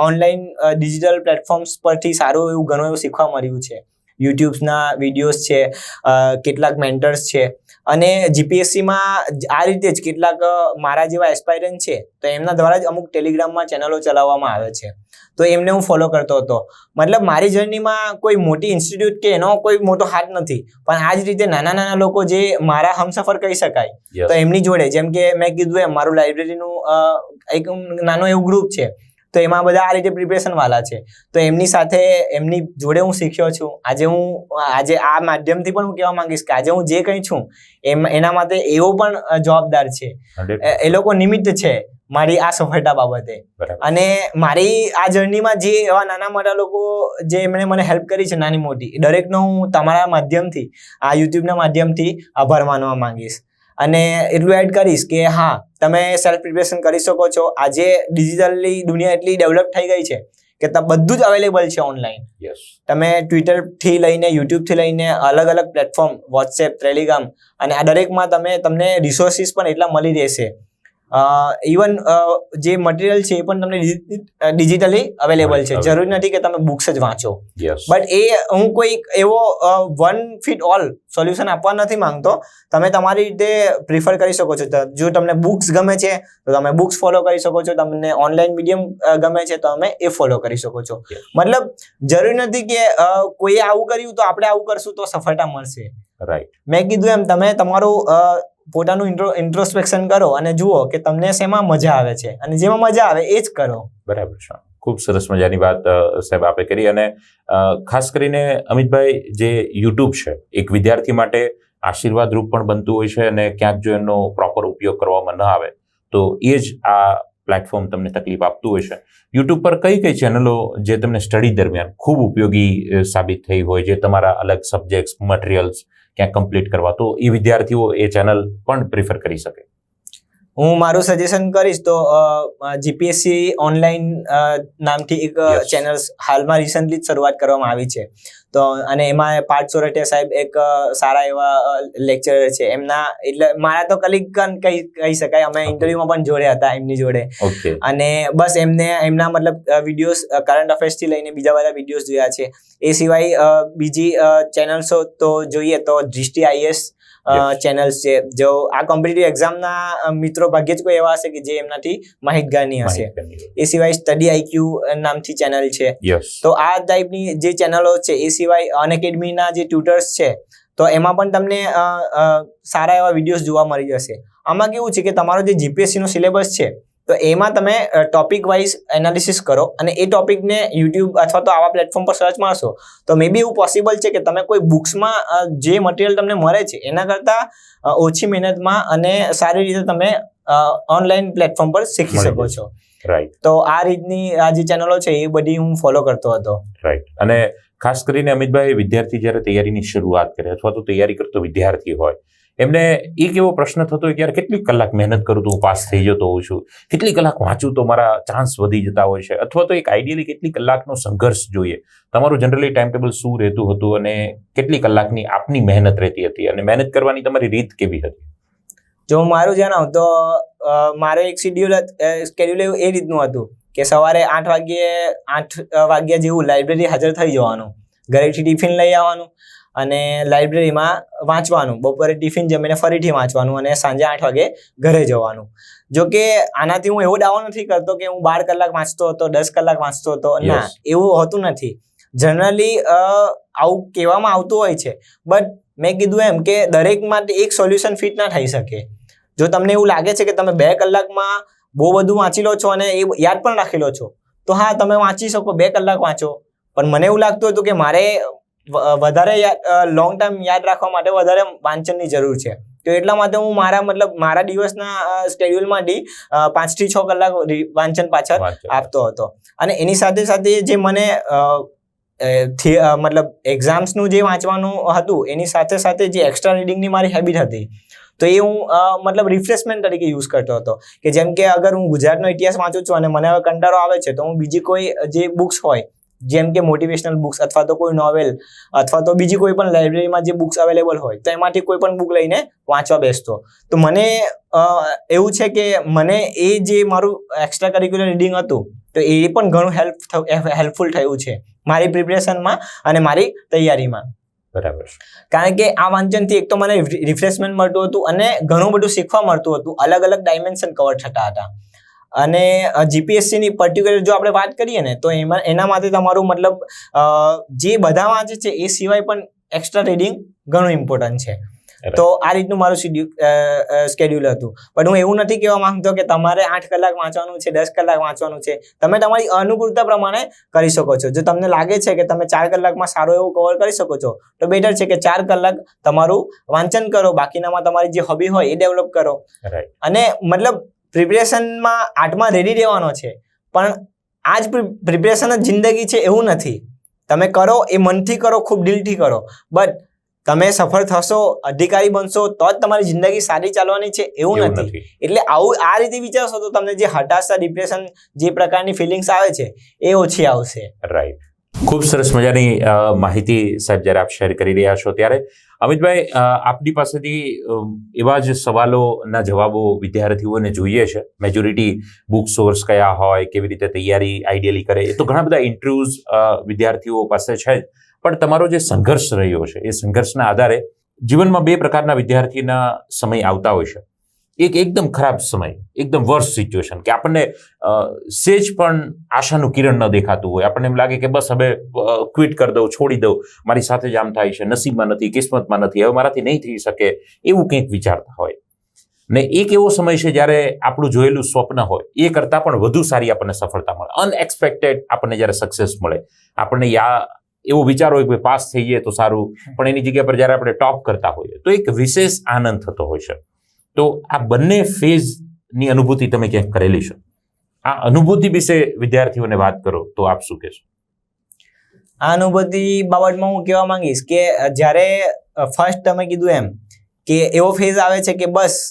ઓનલાઈન ડિજિટલ પ્લેટફોર્મ્સ પરથી સારું એવું ઘણું એવું શીખવા મળ્યું છે. યુટ્યુબ્સના વિડીયોઝ છે, કેટલાક મેન્ટર્સ છે. અને જીપીએસસીમાં આ રીતે જ કેટલાક મારા જેવા એસ્પાયરન્ટ છે તો એમના દ્વારા જ અમુક ટેલિગ્રામમાં ચેનલો ચલાવવામાં આવે છે, તો એમને હું ફોલો કરતો હતો. મતલબ મારી જર્નીમાં કોઈ મોટી ઇન્સ્ટિટ્યૂટ કે એનો કોઈ મોટો હાથ નથી, પણ આ જ રીતે નાના લોકો જે મારા હમસફર કહી શકાય, તો એમની જોડે, જેમ કે મેં કીધું એમ મારું લાઇબ્રેરીનું એક નાનું એવું ગ્રુપ છે, તો એમાં બધા આ રીતે પ્રિપરેશન વાળા છે. તો એમની સાથે એમની જોડે હું શીખ્યો છું. આજે આ માધ્યમથી પણ હું કહેવા માંગીશ કે આજે હું જે કંઈ છું એના માટે એવો પણ જવાબદાર છે. એ લોકો નિમિત્ત છે મારી આ સફળતા બાબતે. અને મારી આ જર્નીમાં જે એવા નાના મોટા લોકો જે એમણે મને હેલ્પ કરી છે, નાની મોટી, દરેકનો હું તમારા માધ્યમથી, આ યુટ્યુબના માધ્યમથી આભાર માનવા માંગીશ. અને એટલું એડ કરીશ કે હા, તમે સેલ્ફ પ્રિપરેશન કરી શકો છો. આજે ડિજિટલી દુનિયા એટલી ડેવલપ થઈ ગઈ છે કે બધું જ અવેલેબલ છે ઓનલાઈન. તમે ટ્વિટરથી લઈને યુટ્યુબથી લઈને અલગ અલગ પ્લેટફોર્મ, વોટ્સએપ, ટેલિગ્રામ, અને આ દરેકમાં તમને રિસોર્સિસ પણ એટલા મળી રહેશે. ઇવન જે મટીરિયલ છે એ પણ તમને ડિજિટલી અવેલેબલ છે. જરૂરી નથી કે તમે બુક્સ જ વાંચો. બટ એ હું કોઈ એવો વન ફિટ ઓલ સોલ્યુશન આપવા નથી માંગતો. તમે તમારી રીતે પ્રિફર કરી શકો છો. જો તમને બુક્સ ગમે છે તો તમે બુક્સ ફોલો કરી શકો છો. તમને ઓનલાઈન મીડિયમ ગમે છે તો તમે એ ફોલો કરી શકો છો. મતલબ જરૂરી નથી કે કોઈએ આવું કર્યું તો આપણે આવું કરશું તો સફળતા મળશે. રાઈટ. મેં કીધું એમ તમે તમારું પોતાનું ઇન્ટ્રોસ્પેક્શન કરો અને જુઓ કે તમને શેમાં મજા આવે છે અને જેમાં મજા આવે એ જ કરો. બરાબર છે. ખૂબ સરસ મજાની વાત સાહેબ આપે કરી. અને ખાસ કરીને અમિતભાઈ, જે યુટ્યુબ છે એક વિદ્યાર્થી માટે આશીર્વાદરૂપ પણ બનતું હોય છે, અને ક્યાંક જો એનો પ્રોપર ઉપયોગ કરવામાં ન આવે તો એ જ આ પ્લેટફોર્મ તમને તકલીફ આપતું હોય છે. યુટ્યુબ પર કઈ કઈ ચેનલો જે તમને સ્ટડી દરમિયાન ખૂબ ઉપયોગી સાબિત થઈ હોય, જે તમારા અલગ સબ્જેક્ટ્સ મટીરિયલ્સ ક્યાંક કમ્પ્લીટ કરવા, તો એ વિદ્યાર્થીઓ એ ચેનલ પણ પ્રિફર કરી શકે? હું મારું સજેશન કરીશ તો જીપીએસસી ઓનલાઈન નામથી એક ચેનલ હાલમાં રિસન્ટલી જ શરૂઆત કરવામાં આવી છે. તો અને એમાં પાર્થ સોરઠિયા સાહેબ એક સારા એવા લેક્ચરર છે. એમના એટલે મારા તો કલીગ કહી શકાય, અમે ઇન્ટરવ્યુમાં પણ જોડે હતા એમની જોડે. અને બસ એમના મતલબ વિડીયોઝ કરંટ અફેર્સથી લઈને બીજા બધા વિડીયોઝ જોયા છે. એ સિવાય બીજી ચેનલ્સો તો જોઈએ તો દૃષ્ટિ આઈએસ ચેનલ્સ છે. જો આ કોમ્પિટિટિવ એક્ઝામના મિત્રો ભાગ્યે જ કોઈ એવા હશે કે જે એમનાથી માહિતગારની હશે. એ સિવાય સ્ટડી આઈક્યુ નામથી ચેનલ છે. તો આ ટાઈપની જે ચેનલો છે. એ સિવાય અનએકેડમીના જે ટ્યુટર્સ છે, તો એમાં પણ તમને સારા એવા વિડીયોઝ જોવા મળી જશે. આમાં કેવું છે કે તમારો જે જીપીએસસીનો સિલેબસ છે, તો એમાં તમે ટોપિક વાઇઝ એનાલિસિસ કરો અને એ ટોપિકને યુટ્યુબ અથવા તો આવા પ્લેટફોર્મ પર સર્ચ મારશો તો મે બી એવું પોસિબલ છે કે તમે કોઈ બુક્સમાં જે મટીરિયલ તમને મળે છે એના કરતાં ઓછી મહેનતમાં અને સારી રીતે તમે ઓનલાઈન પ્લેટફોર્મ પર શીખી શકો છો. રાઈટ. તો આ રીતની આ જે ચેનલો છે એ બધી હું ફોલો કરતો હતો. રાઈટ. અને ખાસ કરીને અમિતભાઈ, વિદ્યાર્થી જ્યારે તૈયારીની શરૂઆત કરે અથવા તો તૈયારી કરતો વિદ્યાર્થી હોય, એમને એક એવો પ્રશ્ન થતો હોય કે યાર કેટલી કલાક મહેનત કરું તો હું પાસ થઈ જતો હોઉં છું, કેટલી કલાક વાંચું તો મારા ચાન્સ વધી જતા હોય છે, અથવા તો એક આઈડિયલી કેટલી કલાકનો સંઘર્ષ જોઈએ. તમારું જનરલી ટાઈમ ટેબલ શું રહેતું હતું અને કેટલી કલાકની આપની મહેનત રહેતી હતી અને મહેનત કરવાની તમારી રીત કેવી હતી? જો મારું જણાવું તો મારો એક સ્કેડ્યુલ એ રીતનું હતું કે સવારે 8 વાગ્યા જેવું લાઇબ્રેરી હાજર થઈ જવાનું, ઘરેથી ટિફિન લઈ આવવાનું અને લાઇબ્રેરીમાં વાંચવાનું, બપોરે ટિફિન જમીને ફરીથી વાંચવાનું અને સાંજે 8 વાગે ઘરે જવાનું. જો કે આનાથી હું એવો દાવો નથી કરતો કે હું 12 કલાક વાંચતો હતો, 10 કલાક વાંચતો હતો. ના, એવું હોતું નથી. જનરલી આવું કહેવામાં આવતું હોય છે, બટ મેં કીધું એમ કે દરેક માટે એક સોલ્યુશન ફિટ ના થઈ શકે. જો તમને એવું લાગે છે કે તમે 2 કલાકમાં બહુ બધું વાંચી લો છો અને એ યાદ પણ રાખી લો છો, તો હા, તમે વાંચી શકો, 2 કલાક વાંચો. પણ મને એવું લાગતું હતું કે મારે વધારે લોંગ ટાઈમ યાદ રાખવા માટે વધારે વાંચનની જરૂર છે. તો એટલા માટે હું મારા દિવસના સ્કેડ્યુલમાંથી 5 થી 6 કલાક વાંચન પાછળ આપતો હતો. અને એની સાથે સાથે જે મને એક્ઝામ્સનું જે વાંચવાનું હતું એની સાથે સાથે જે એક્સ્ટ્રા રીડિંગની મારી હેબિટ હતી, તો એ હું રિફ્રેશમેન્ટ તરીકે યુઝ કરતો હતો. કે જેમ કે અગર હું ગુજરાતનો ઇતિહાસ વાંચું છું અને મને હવે કંટાળો આવે છે, તો હું બીજી કોઈ જે બુક્સ હોય, જેમ કે મોટિવેશનલ બુક્સ અથવા તો કોઈ નોવેલ અથવા તો બીજી કોઈ પણ લાઇબ્રેરીમાં જે બુક્સ અવેલેબલ હોય, તો એમાંથી કોઈ પણ બુક લઈને વાંચવા બેસતો. તો મને એવું છે કે મને એ જે મારું એક્સ્ટ્રા કરિક્યુલર રીડિંગ હતું, તો એ પણ ઘણું હેલ્પફુલ થયું છે મારી પ્રિપરેશનમાં અને મારી તૈયારીમાં. બરાબર. કારણ કે આ વાંચનથી એક તો મને રિફ્રેશમેન્ટ મળતું હતું અને ઘણું બધું શીખવા મળતું હતું. અલગ અલગ ડાયમેન્શન કવર થતા હતા. અને જીપીએસસીની પર્ટિક્યુલર જો આપણે વાત કરીએ ને, તો એના માટે તમારું જે બધા વાંચે છે એ સિવાય પણ એક્સ્ટ્રા રીડિંગ ઘણું ઇમ્પોર્ટન્ટ છે. તો આ રીતનું મારું સ્કેડ્યુલ હતું. પણ હું એવું નથી કહેવા માંગતો કે તમારે 8 કલાક વાંચવાનું છે, 10 કલાક વાંચવાનું છે. તમે તમારી અનુકૂળતા પ્રમાણે કરી શકો છો. જો તમને લાગે છે કે તમે 4 કલાકમાં સારું એવું કવર કરી શકો છો, તો બેટર છે કે 4 કલાક તમારું વાંચન કરો, બાકીનામાં તમારી જે હોબી હોય એ ડેવલપ કરો. અને પ્રિપરેશનમાં 8માં રેડી રહેવાનો છે, પણ આ જ પ્રિપરેશન જ જિંદગી છે એવું નથી. તમે કરો એ મનથી કરો, ખૂબ દિલથી કરો, બટ તમે સફળ થશો, અધિકારી બનશો, તો જ તમારી જિંદગી સારી ચાલવાની છે એવું નથી. એટલે આ રીતે વિચારશો તો તમને જે હતાશા, ડિપ્રેશન, જે પ્રકારની ફિલિંગ્સ આવે છે એ ઓછી આવશે. રાઈટ. ખૂબ સરસ મજાની માહિતી સાહેબ જ્યારે આપ શેર કરી રહ્યા છો, ત્યારે અમિતભાઈ, આપની પાસેથી એવા જ સવાલોના જવાબો વિદ્યાર્થીઓને જોઈએ છે. મેજોરિટી બુક સોર્સ કયા હોય, કેવી રીતે તૈયારી આઈડિયલી કરે, એ તો ઘણા બધા ઇન્ટરવ્યુઝ વિદ્યાર્થીઓ પાસે છે જ. પણ તમારો જે સંઘર્ષ રહ્યો છે, એ સંઘર્ષના આધારે જીવનમાં 2 પ્રકારના વિદ્યાર્થીના સમય આવતા હોય છે. એકદમ ખરાબ સમય, એકદમ વર્સ્ટ સિચ્યુએશન, કે આપણને સેજ પણ આશાનું કિરણ ન દેખાતું હોય, આપણને એમ લાગે કે બસ હવે ક્વિટ કરી દઉં, છોડી દઉં, મારી સાથે જ આમ થાય છે, નસીબમાં નથી, કિસ્મતમાં નથી, હવે મારાથી નહીં થઈ શકે, એવું કંઈક વિચારતા હોય. ને એક એવો સમય છે જ્યારે આપણું જોયેલું સ્વપ્ન હોય એ કરતાં પણ વધુ સારી આપણને સફળતા મળે, અનએક્સપેક્ટેડ આપણને જ્યારે સક્સેસ મળે, આપણને એવો વિચાર હોય કે પાસ થઈ જાય તો સારું, પણ એની જગ્યા પર જ્યારે આપણે ટોપ કરતા હોઈએ તો એક વિશેષ આનંદ થતો હોય છે. તો આ બંને ફેઝની અનુભૂતિ તમે ક્યાંક કરેલી છે? આ અનુભૂતિ વિશે વિદ્યાર્થીઓને વાત કરો તો આપ શું કહેશો? આ અનુભૂતિ બાબતમાં હું કહેવા માંગીશ કે જ્યારે ફર્સ્ટ તમે કીધું એમ કે એવો ફેઝ આવે છે કે બસ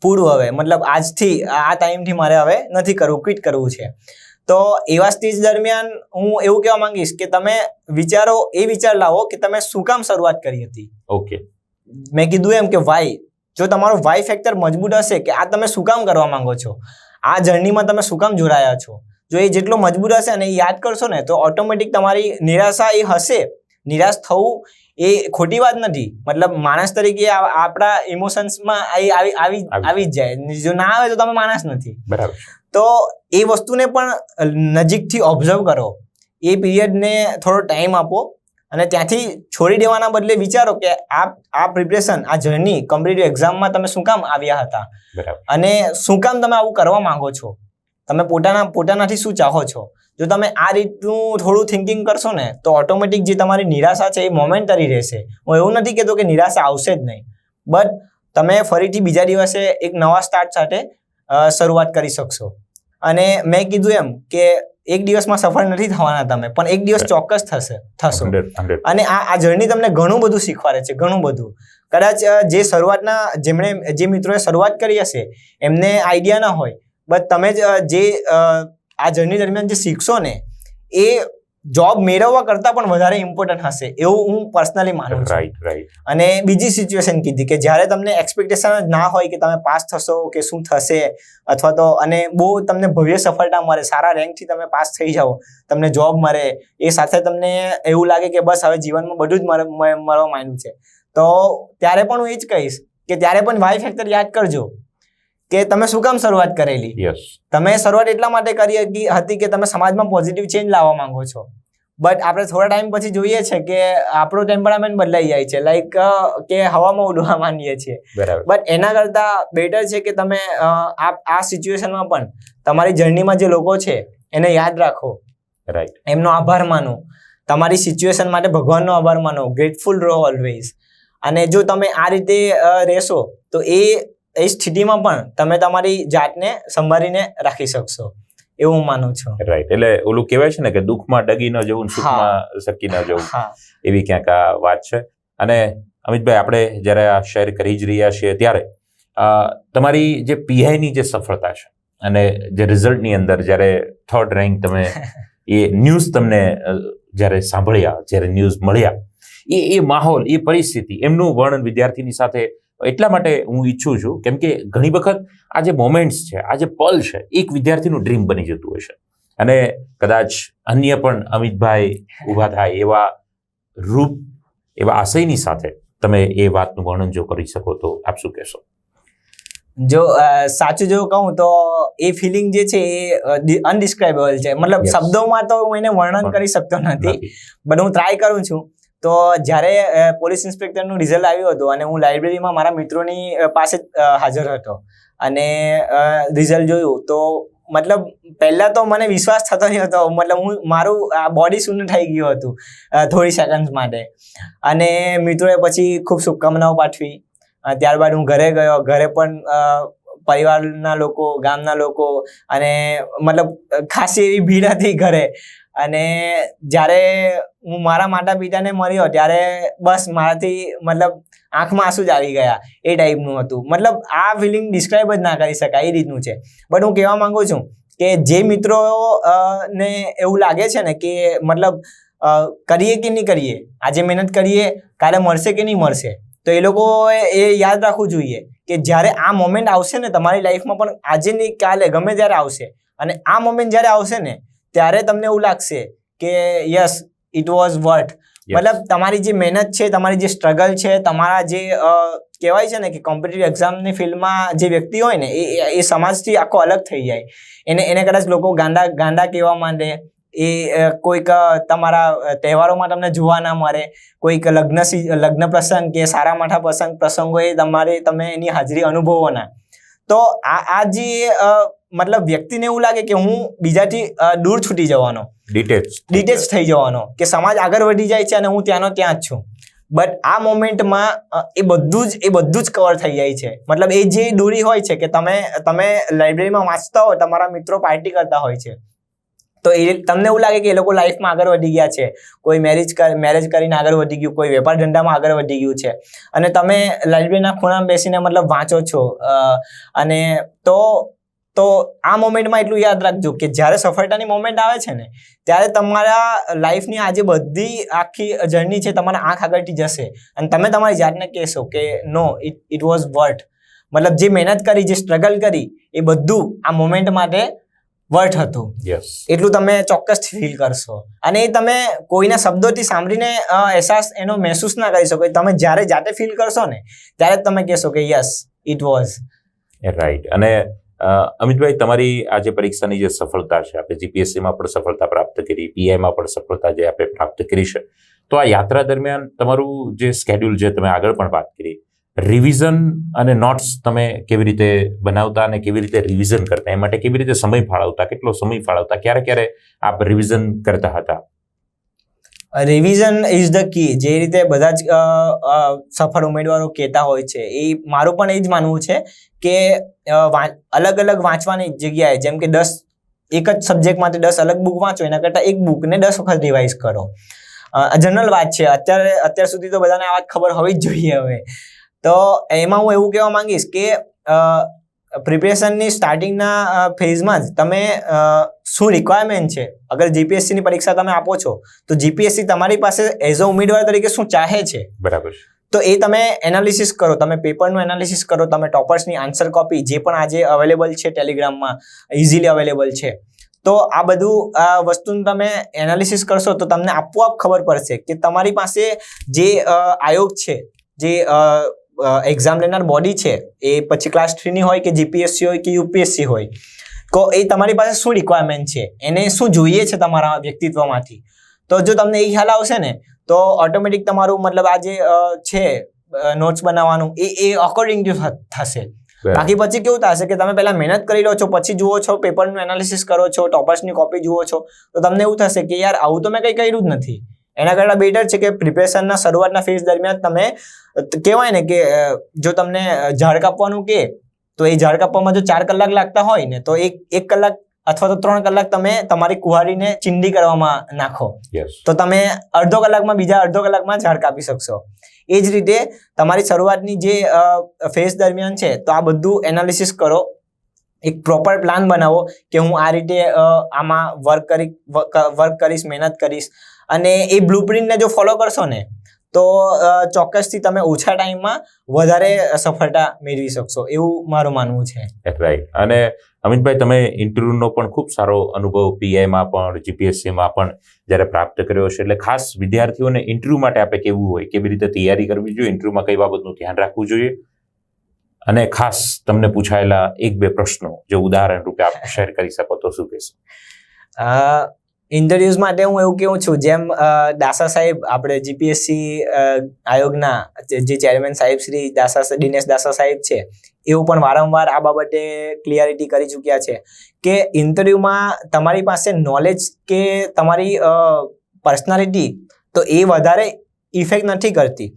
પૂરું, હવે મતલબ આજથી આ ટાઈમથી મારે હવે નથી કરવું, ક્વિટ કરવું છે, તો એવા સ્ટેજ દરમિયાન હું એવું કહેવા માંગીશ કે તમે વિચાર લાવો કે તમે શું કામ શરૂઆત કરી હતી. ઓકે, મેં કીધું એમ કે વાય, જો તમારો વાય ફેક્ટર મજબૂત હશે કે આ તમે શું કામ કરવા માંગો છો, આ જર્નીમાં તમે શું કામ જોડાયા છો, જો એ જેટલો મજબૂત હશે અને એ યાદ કરશો ને તો ઓટોમેટિક તમારી નિરાશા એ હશે. નિરાશ થવું એ ખોટી વાત નથી, મતલબ માણસ તરીકે આપણા ઇમોશન્સમાં આવી જ જાય, જો ના આવે તો તમે માણસ નથી. બરાબર. તો એ વસ્તુને પણ નજીકથી ઓબ્ઝર્વ કરો, એ પીરિયડને થોડો ટાઈમ આપો અને ત્યાંથી છોડી દેવાના બદલે વિચારો કે આ પ્રિપરેશન, આ જર્ની, કોમ્પિટિટિવ એક્ઝામમાં તમે શું કામ આવ્યા હતા અને શું કામ તમે આવું કરવા માંગો છો, તમે પોતાનાથી શું ચાહો છો. જો તમે આ રીતનું થોડું થિંકિંગ કરશો ને તો ઓટોમેટિક જે તમારી નિરાશા છે એ મોમેન્ટરી રહેશે. હું એવું નથી કહેતો કે નિરાશા આવશે જ નહીં, બટ તમે ફરીથી બીજા દિવસે એક નવા સ્ટાર્ટ સાથે શરૂઆત કરી શકશો. અને મેં કીધું એમ કે એક દિવસમાં સફળ નથી થવાના તમે, પણ એક દિવસ ચોક્કસ થશો. અને આ જર્ની તમને ઘણું બધું શીખવાડે છે, ઘણું બધું. કદાચ જે મિત્રોએ શરૂઆત કરી હશે એમને આઈડિયા ના હોય, બટ તમે જે આ જર્ની દરમિયાન જે શીખશો ને એ જોબ મેળવવા કરતાં પણ વધારે ઇમ્પોર્ટન્ટ હશે, એવું હું પર્સનલી માનું છું. અને બીજી સિચ્યુએશન કીધી કે જ્યારે તમને એક્સપેક્ટેશન જ ના હોય કે તમે પાસ થશો કે શું થશે, અથવા તો અને બહુ તમને ભવ્ય સફળતા મળે, સારા રેન્કથી તમે પાસ થઈ જાઓ, તમને જોબ મળે, એ સાથે તમને એવું લાગે કે બસ હવે જીવનમાં બધું જ મળવા માંડ્યું છે, તો ત્યારે પણ હું એ જ કહીશ કે ત્યારે પણ વાય ફેક્ટર યાદ કરજો કે તમે શું કામ શરૂઆત કરેલી. તમે શરૂઆત એટલા માટે કરી હતી કે તમે સમાજમાં પોઝિટિવ ચેન્જ લાવવા માંગો છો, બટ આપણે થોડા ટાઈમ પછી જોઈએ છે કે આપણો ટેમ્પરામેન્ટ બદલાઈ જાય છે, લાઈક કે હવામાં ઉડવા માંડીએ છીએ. બટ એના કરતાં બેટર છે કે તમે આ સિચ્યુએશનમાં પણ તમારી જર્નીમાં જે લોકો છે એને યાદ રાખો, એમનો આભાર માનો, તમારી સિચ્યુએશન માટે ભગવાનનો આભાર માનો, ગ્રેટફુલ રહો ઓલવેઝ. અને જો તમે આ રીતે રહેશો તો એ સ્થિતિમાં પણ તમે તમારી જાતને સંભાળીને રાખી શકશો, એવું હું માનું છું. રાઈટ. એટલે ઓલું કહેવાય છે ને કે દુઃખમાં ડગી ન જવું, સુખમાં સકી ન જવું, એવી ક્યાંક આ વાત છે. અને અમિતભાઈ, આપણે જ્યારે આ શેર કરી જ રહ્યા છીએ ત્યારે તમારી જે પીઆઈની જે સફળતા છે અને જે રિઝલ્ટની અંદર જ્યારે 3rd રેન્ક તમે, એ ન્યૂઝ તમને જ્યારે સાંભળ્યા, જ્યારે ન્યૂઝ મળ્યા, એ માહોલ, એ પરિસ્થિતિ, એમનું વર્ણન વિદ્યાર્થીની સાથે એટલા માટે હું ઈચ્છું છું કેમ કે ઘણી વખત આ જે મોમેન્ટ્સ છે, આ જે પલ છે, એક વિદ્યાર્થીનું ડ્રીમ બની જતું હોય છે. અને કદાચ અન્ય પણ અમિતભાઈ ઊભા થાય એવા રૂપ, એવા આશયની સાથે તમે એ વાતનું વર્ણન જો કરી શકો તો આપ શું કહેશો? જો સાચું જો કહું તો એ ફિલિંગ જે છે એ અનડિસ્ક્રાઇબેબલ છે, મતલબ શબ્દોમાં તો હું એને વર્ણન કરી શકતો નથી, બટ હું ટ્રાય કરું છું. તો જ્યારે પોલીસ ઇન્સ્પેક્ટરનું રિઝલ્ટ આવ્યું હતું અને હું લાઇબ્રેરીમાં મારા મિત્રોની પાસે હાજર હતો અને રિઝલ્ટ જોયું, તો મતલબ પહેલાં તો મને વિશ્વાસ થતો નહીં હતો, મતલબ મારું આ બોડી શૂન્ય થઈ ગયું હતું થોડી સેકન્ડ્સ માટે. અને મિત્રોએ પછી ખૂબ શુભકામનાઓ પાઠવી. ત્યારબાદ હું ઘરે ગયો, ઘરે પણ પરિવારના લોકો, ગામના લોકો અને મતલબ ખાસી એવી ભીડ હતી ઘરે. અને જ્યારે હું મારા માતા પિતાને મળ્યો ત્યારે બસ મારાથી મતલબ આંખમાં આંસુ જ આવી ગયા, એ ટાઈપનું હતું. મતલબ આ ફિલિંગ ડિસ્ક્રાઇબ જ ના કરી શકાય, એ રીતનું છે. બટ હું કહેવા માંગુ છું કે જે મિત્રો ને એવું લાગે છે ને કે મતલબ કરીએ કે નહીં કરીએ, આજે મહેનત કરીએ કાલે મળશે કે નહીં મળશે, તો એ લોકોએ એ યદ રાખવું જોઈએ કે જ્યારે આ મોમેન્ટ આવશે ને તમારી લાઈફમાં, પણ આજે નહીં કાલે ગમે ત્યારે આવશે, અને આ મોમેન્ટ જ્યારે આવશે ને ત્યારે તમને એવું લાગશે કે યસ, ઇટ વોઝ વર્થ. મતલબ તમારી જે મહેનત છે, તમારી જે સ્ટ્રગલ છે, તમારા જે કહેવાય છે ને કે કોમ્પિટિટિવ એક્ઝામની ફિલ્ડમાં જે વ્યક્તિ હોય ને એ સમાજથી આખો અલગ થઈ જાય. એને કદાચ લોકો ગાંડા કહેવા માંડે, એ કોઈક તમારા તહેવારોમાં તમને જોવા ના મળે, કોઈક લગ્ન પ્રસંગ કે સારા માઠા પ્રસંગો તમે એની હાજરી અનુભવો ના. તો આ જે મતલબ વ્યક્તિને એવું લાગે કે હું બીજાથી દૂર છૂટી જવાનો, ડિટેચ થઈ જવાનો, કે સમાજ આગળ વધી જાય છે અને હું ત્યાંનો ત્યાં જ છું. બટ આ મોમેન્ટમાં એ બધું જ કવર થઈ જાય છે. મતલબ એ જે દૂરી હોય છે કે તમે લાઇબ્રેરીમાં વાંચતા હોય, તમારા મિત્રો પાર્ટી કરતા હોય છે, તો એ તમને એવું લાગે કે એ લોકો લાઈફમાં આગળ વધી ગયા છે, કોઈ મેરેજ કરીને આગળ વધી ગયું, કોઈ વેપાર ધંધામાં આગળ વધી ગયું છે, અને તમે લાઇબ્રેરીના ખૂણામાં બેસીને મતલબ વાંચો છો. અને તો આ મોમેન્ટમાં એટલું યાદ રાખજો કે જ્યારે સફળતાની મોમેન્ટ આવે છે ને, ત્યારે તમારા લાઈફની આજે બધી આખી જર્ની છે તમારા આંખ આગળથી જશે અને તમે તમારી જાતને કહેશો કે નો, ઇટ વોઝ વર્થ. મતલબ જે મહેનત કરી, જે સ્ટ્રગલ કરી, એ બધું આ મોમેન્ટ માટે વર્થ હતું. એટલું તમે ચોક્કસથી ફીલ કરશો. અને એ તમે કોઈના શબ્દોથી સાંભળીને અહેસાસ એનો મહેસૂસ ના કરી શકો. તમે જ્યારે જાતે ફીલ કરશો ને, ત્યારે જ તમે કહેશો કે યસ, ઇટ વોઝ રાઈટ. અને અમિતભાઈ, તમારી આ જે પરીક્ષાની જે સફળતા છે, આપણે જીપીએસસીમાં પણ સફળતા પ્રાપ્ત કરી, પીઆઈમાં પણ સફળતા જે આપણે પ્રાપ્ત કરી છે, તો આ યાત્રા દરમિયાન તમારું જે સ્કેડ્યુલ જે તમે આગળ પણ વાત કરી, રિવિઝન અને નોટ્સ તમે કેવી રીતે બનાવતા અને કેવી રીતે રિવિઝન કરતા, એ માટે કેવી રીતે સમય ફાળવતા, કેટલો સમય ફાળવતા, ક્યારે આપ રિવિઝન કરતા હતા? Revision is the key. જે રીતે બધા જ સફળ ઉમેદવારો કહેતા હોય છે, એ મારું પણ એ જ માનવું છે કે અલગ અલગ વાંચવાની જગ્યાએ, જેમ કે એક જ સબ્જેક્ટ માટે 10 અલગ બુક વાંચો, એના કરતાં એક બુકને 10 વખત રિવાઇઝ કરો. જનરલ વાત છે. અત્યાર સુધી તો બધાને આ વાત ખબર હોવી જ જોઈએ. હવે તો એમાં હું એવું કહેવા માંગીશ કે પ્રિપેરેશનની સ્ટાર્ટિંગના ફેઝમાં જ તમે શું રિક્વાયરમેન્ટ છે, અગર જીપીએસસીની પરીક્ષા તમે આપો છો, તો જીપીએસસી તમારી પાસે એઝ અ ઉમેદવાર તરીકે શું ચાહે છે, બરાબર, તો એ તમે એનાલિસિસ કરો. તમે પેપરનું એનાલિસિસ કરો, તમે ટોપર્સની આન્સર કોપી જે પણ આજે અવેલેબલ છે ટેલિગ્રામમાં, ઇઝીલી અવેલેબલ છે, તો આ બધું વસ્તુનું તમે એનાલિસિસ કરશો તો તમને આપોઆપ ખબર પડશે કે તમારી પાસે જે આયોગ છે, જે એક્ઝામ લેનાર બોડી છે, એ પછી ક્લાસ 3ની હોય કે જીપીએસસી હોય કે યુપીએસસી હોય, તો એ તમારી પાસે શું રિક્વાયરમેન્ટ છે, એને શું જોઈએ છે તમારા વ્યક્તિત્વમાંથી. તો જો તમને એ ખ્યાલ આવશે ને, તો ઓટોમેટિક તમારું મતલબ આ જે છે નોટ્સ બનાવવાનું એ અકોર્ડિંગ થશે. બાકી પછી કેવું થશે કે તમે પહેલા મહેનત કરી લો છો, પછી જુઓ છો, પેપરનું એનાલિસિસ કરો છો, ટોપર્સની કોપી જુઓ છો, તો તમને એવું થશે કે યાર આવું તો મેં કંઈ કર્યું જ નથી. એના કરતાં બેટર છે કે પ્રિપેરેશનના શરૂઆતના ફેઝ દરમિયાન તમે કહેવાય ને કે જો તમને ઝાડ કાપવાનું કે, તો એ ઝાડ કાપવામાં જો 4 કલાક લાગતા હોય ને, તો 1 કલાક અથવા તો 3 કલાક તમે તમારી કુહાડીને ચીંડી કરવામાં નાખો, તો તમે અડધો કલાકમાં, બીજા અડધો કલાકમાં ઝાડ કાપી શકશો. એ જ રીતે તમારી શરૂઆતની જે ફેઝ દરમિયાન છે, તો આ બધું એનાલિસિસ કરો, એક પ્રોપર પ્લાન બનાવો કે હું આ રીતે આમાં વર્ક કરીશ, મહેનત કરીશ, અને એ બ્લુપ્રિન્ટને જો ફોલો કરશો ને, તો ચોક્કસથી તમે ઓછા ટાઈમમાં વધારે સફળતા મેળવી શકશો, એવું મારું માનવું છે. રાઈટ. અને અમિતભાઈ, તમે ઇન્ટરવ્યુનો પણ ખૂબ સારો અનુભવ પીઆઈમાં પણ જીપીએસસીમાં પણ જ્યારે પ્રાપ્ત કર્યો છે, એટલે ખાસ વિદ્યાર્થીઓને ઇન્ટરવ્યુ માટે આપણે કેવું હોય, કેવી રીતે તૈયારી કરવી જોઈએ, ઇન્ટરવ્યુમાં કઈ બાબતનું ધ્યાન રાખવું જોઈએ, અને ખાસ તમને પૂછાયેલા 1-2 પ્રશ્નો જો ઉદાહરણ રૂપે આપ શેર કરી શકો તો શું કહેશો? ઇન્ટરવ્યુઝ માટે હું એવું કહું છું, જેમ દાસા સાહેબ, આપણે જીપીએસસી આયોગના જે ચેરમેન સાહેબ શ્રી દિનેશ દાસા સાહેબ છે, એવું પણ વારંવાર આ બાબતે ક્લિયરિટી કરી ચૂક્યા છે કે ઇન્ટરવ્યુમાં તમારી પાસે નોલેજ કે તમારી પર્સનાલિટી તો એ વધારે ઇફેક્ટ નથી કરતી.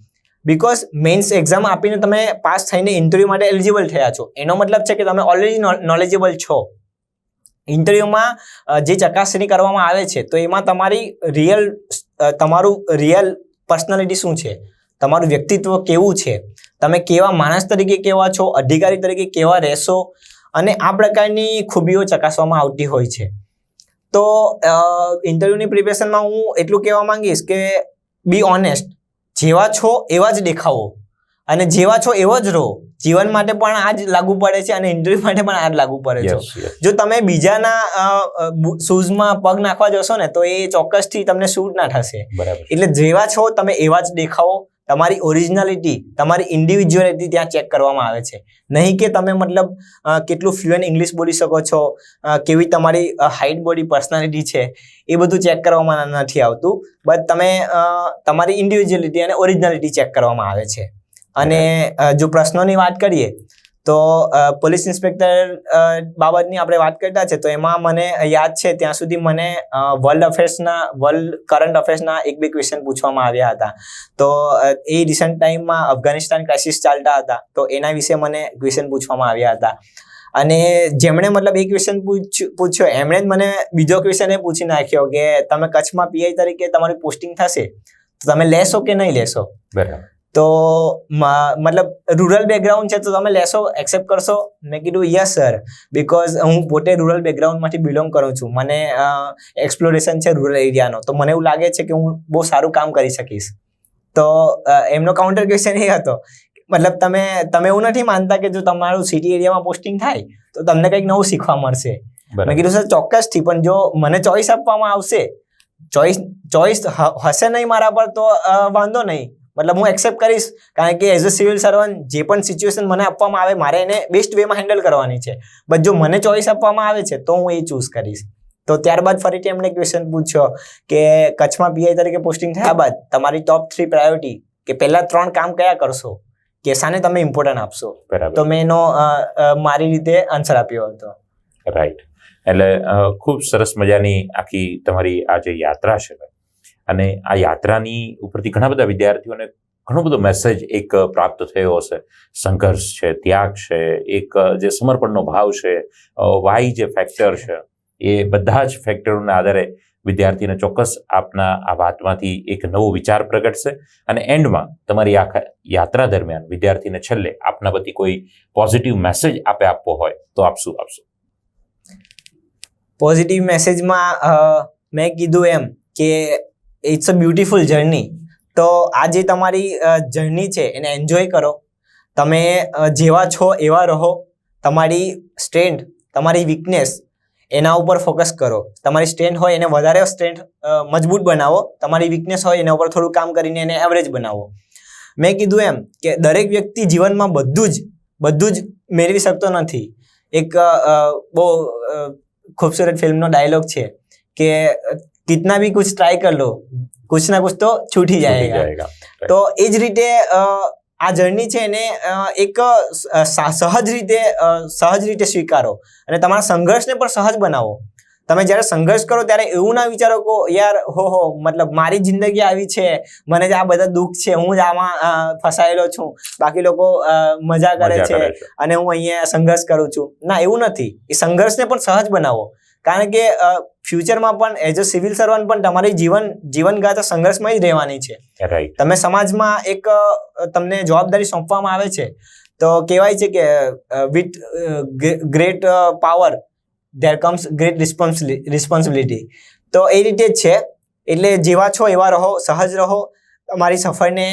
બિકોઝ મેઇન્સ એક્ઝામ આપીને તમે પાસ થઈને ઇન્ટરવ્યુ માટે એલિજિબલ થયા છો, એનો મતલબ છે કે તમે ઓલરેડી નોલેજેબલ છો. ઇન્ટરવ્યુમાં જે ચકાસણી કરવામાં આવે છે, તો એમાં તમારું રિયલ પર્સનાલિટી શું છે, તમારું વ્યક્તિત્વ કેવું છે, તમે કેવા માણસ તરીકે કેવા છો, અધિકારી તરીકે કેવા રહેશો, અને આ પ્રકારની ખૂબીઓ ચકાસવામાં આવતી હોય છે. તો ઇન્ટરવ્યુની પ્રિપેરેશનમાં હું એટલું કહેવા માંગીશ કે બી ઓનેસ્ટ, જેવા છો એવા જ દેખાવો, અને જેવા છો એવો જ રહો. જીવન માટે પણ આ જ લાગુ પડે છે, અને ઇન્ટરવ્યુ માટે પણ આ જ લાગુ પડે છે. જો તમે બીજાના શૂઝમાં પગ નાખવા જશો ને, તો એ ચોક્કસથી તમને શૂટ ના થશે. એટલે જેવા છો તમે એવા જ દેખાવો, તમારી ઓરિજિનાલિટી, તમારી ઇન્ડિવિજ્યુઅલિટી ત્યાં ચેક કરવામાં આવે છે. નહીં કે તમે મતલબ કેટલું ફ્લુએન્ટ ઇંગ્લિશ બોલી શકો છો, કેવી તમારી હાઇટ, બોડી, પર્સનાલિટી છે, એ બધું ચેક કરવામાં નથી આવતું. બટ તમે તમારી ઇન્ડિવિજ્યુઅલિટી અને ઓરિજિનાલિટી ચેક કરવામાં આવે છે. અને જો પ્રશ્નોની વાત કરીએ તો પોલીસ ઇન્સ્પેક્ટર બાબતની આપણે વાત કરતા છે, તો એમાં મને યાદ છે ત્યાં સુધી મને વર્લ્ડ કરંટ અફેર્સના 1-2 ક્વેશ્ચન પૂછવામાં આવ્યા હતા. તો એ રિસન્ટ ટાઈમમાં અફઘાનિસ્તાન ક્રાઇસિસ ચાલતા હતા, તો એના વિશે મને ક્વેશ્ચન પૂછવામાં આવ્યા હતા. અને જેમણે મતલબ એ ક્વેશ્ચન પૂછ્યો એમણે જ મને બીજો ક્વેશ્ચન એ પૂછી નાખ્યો કે તમે કચ્છમાં પીઆઈ તરીકે તમારી પોસ્ટિંગ થશે તો તમે લેશો કે નહીં લેશો. બરાબર. તો મતલબ રૂરલ બેકગ્રાઉન્ડ છે તો તમે લેશો, એક્સેપ્ટ કરશો? મેં કીધું યસ સર, બિકોઝ હું પોતે રૂરલ બેકગ્રાઉન્ડમાંથી બિલોંગ કરું છું. મને એક્સપ્લોરેશન છે રૂરલ એરિયાનો, તો મને એવું લાગે છે કે હું બહુ સારું કામ કરી શકીશ. તો એમનો કાઉન્ટર ક્વેશ્ચન એ હતો, મતલબ તમે એવું નથી માનતા કે જો તમારું સિટી એરિયામાં પોસ્ટિંગ થાય તો તમને કંઈક નવું શીખવા મળશે? મેં કીધું સર ચોક્કસથી, પણ જો મને ચોઈસ આપવામાં આવશે, ચોઈસ હશે નહીં મારા પર તો વાંધો નહીં, મતલબ હું એક્સેપ્ટ કરીશ. કારણ કે એઝ અ સિવિલ સર્વન્ટ જે પણ સિચ્યુએશન મને આપવામાં આવે મારે એને બેસ્ટ વેમાં હેન્ડલ કરવાની છે. બટ જો મને ચોઈસ આપવામાં આવે છે તો હું એ ચૂઝ કરીશ. તો ત્યારબાદ ફરીથી એમણે ક્વેશ્ચન પૂછ્યો કે કચ્છમાં પીઆઈ તરીકે પોસ્ટિંગ થયા બાદ તમારી ટોપ 3 પ્રાયોરિટી કે પહેલા 3 કામ કયા કરશો, કે શાને તમે ઇમ્પોર્ટન્ટ આપશો? તો મેં એનો મારી રીતે આન્સર આપ્યો હતો. રાઈટ. એટલે ખૂબ સરસ મજાની આખી તમારી આ જે યાત્રા છે, અને આ યાત્રાની ઉપરથી ઘણા બધા વિદ્યાર્થીઓને ઘણો બધો મેસેજ એક પ્રાપ્ત થયો હશે. સંઘર્ષ છે, ત્યાગ છે, એક જે સમર્પણનો ભાવ છે, વાય જે ફેક્ટર છે, એ બધા જ ફેક્ટરોના આધારે વિદ્યાર્થીને ચોક્કસ આપના આ વાતમાંથી એક નવો વિચાર પ્રગટશે. અને એન્ડમાં તમારી આખા યાત્રા દરમિયાન વિદ્યાર્થીને છેલ્લે આપના વતી કોઈ પોઝિટિવ મેસેજ આપવો હોય તો આપ શું આપશો? પોઝિટિવ મેસેજમાં મેં કીધું એમ કે ઇટ્સ અ બ્યુટીફુલ જર્ની. તો આ જે તમારી જર્ની છે એને એન્જોય કરો. તમે જેવા છો એવા રહો. તમારી સ્ટ્રેન્થ, તમારી વીકનેસ એના ઉપર ફોકસ કરો. તમારી સ્ટ્રેન્થ હોય એને વધારે સ્ટ્રેન્થ મજબૂત બનાવો. તમારી વીકનેસ હોય એના ઉપર થોડું કામ કરીને એને એવરેજ બનાવો. મેં કીધું એમ કે દરેક વ્યક્તિ જીવનમાં બધું જ મેળવી શકતો નથી. એક બહુ खूबसूरत फिल्म નો ડાયલોગ છે કે कितना भी कुछ ट्राई कर लो कुछ ना कुछ तो छूट ही जाएगा. તો એ જ રીતે આ જર્ની છે એને એક સહજ રીતે સ્વીકારો અને તમારા સંઘર્ષને પણ સહજ બનાવો. તમે જ્યારે સંઘર્ષ કરો ત્યારે એવું ના વિચારો કે યાર હો મતલબ મારી જિંદગી આવી છે, મને જ આ બધા દુઃખ છે, હું જ આમાં ફસાયેલો છું, બાકી લોકો મજા કરે છે અને હું અહીંયા સંઘર્ષ કરું છું. ના, એવું નથી. એ સંઘર્ષને પણ સહજ બનાવો. કારણ કે ફ્યુચરમાં પણ એઝ અ સિવિલ સર્વન્ટ પણ તમારી જીવનગાથા સંઘર્ષમાં જ રહેવાની છે. તમે સમાજમાં એક તમને જવાબદારી સોંપવામાં આવે છે તો કહેવાય છે કે with great power there comes great responsibility. તો એ રીતે જ છે. એટલે જેવા છો એવા રહો, સહજ રહો, તમારી સફરને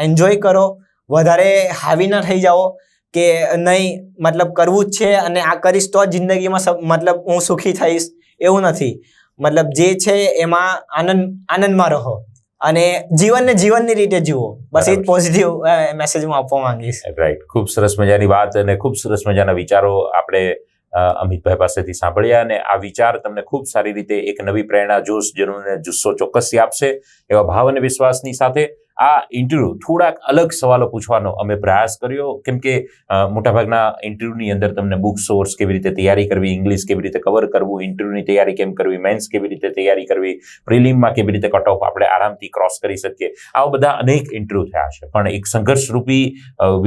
એન્જોય કરો. વધારે હાવી ના થઈ જાઓ કે નહીં મતલબ કરવું જ છે અને આ કરીશ તો જ જિંદગીમાં મતલબ હું સુખી થઈશ, એવું નથી. મતલબ જે છે એમાં આનંદમાં રહો અને જીવનની રીતે જુઓ. બસ એ જ પોઝિટિવ મેસેજ હું આપવા માંગીશ. રાઈટ. ખૂબ સરસ મજાની વાત અને ખૂબ સરસ મજાના વિચારો આપણે અમિતભાઈ પાસેથી સાંભળ્યા, અને આ વિચાર તમને ખૂબ સારી રીતે એક નવી પ્રેરણા, જોશ, જનૂન અને જુસ્સો ચોક્કસથી આપશે એવા ભાવ અને વિશ્વાસની સાથે આ ઇન્ટરવ્યુ થોડાક અલગ સવાલો પૂછવાનો અમે પ્રયાસ કર્યો. કેમ કે મોટાભાગના ઇન્ટરવ્યુની અંદર તમને બુક સોર્સ કેવી રીતે તૈયારી કરવી, ઇંગ્લિશ કેવી રીતે કવર કરવું, ઇન્ટરવ્યુની તૈયારી કેમ કરવી, મેન્સ કેવી રીતે તૈયારી કરવી, પ્રિલિમમાં કેવી રીતે કટ ઓફ આપણે આરામથી ક્રોસ કરી શકીએ, આવા બધા અનેક ઇન્ટરવ્યુ થયા છે. પણ એક સંઘર્ષરૂપી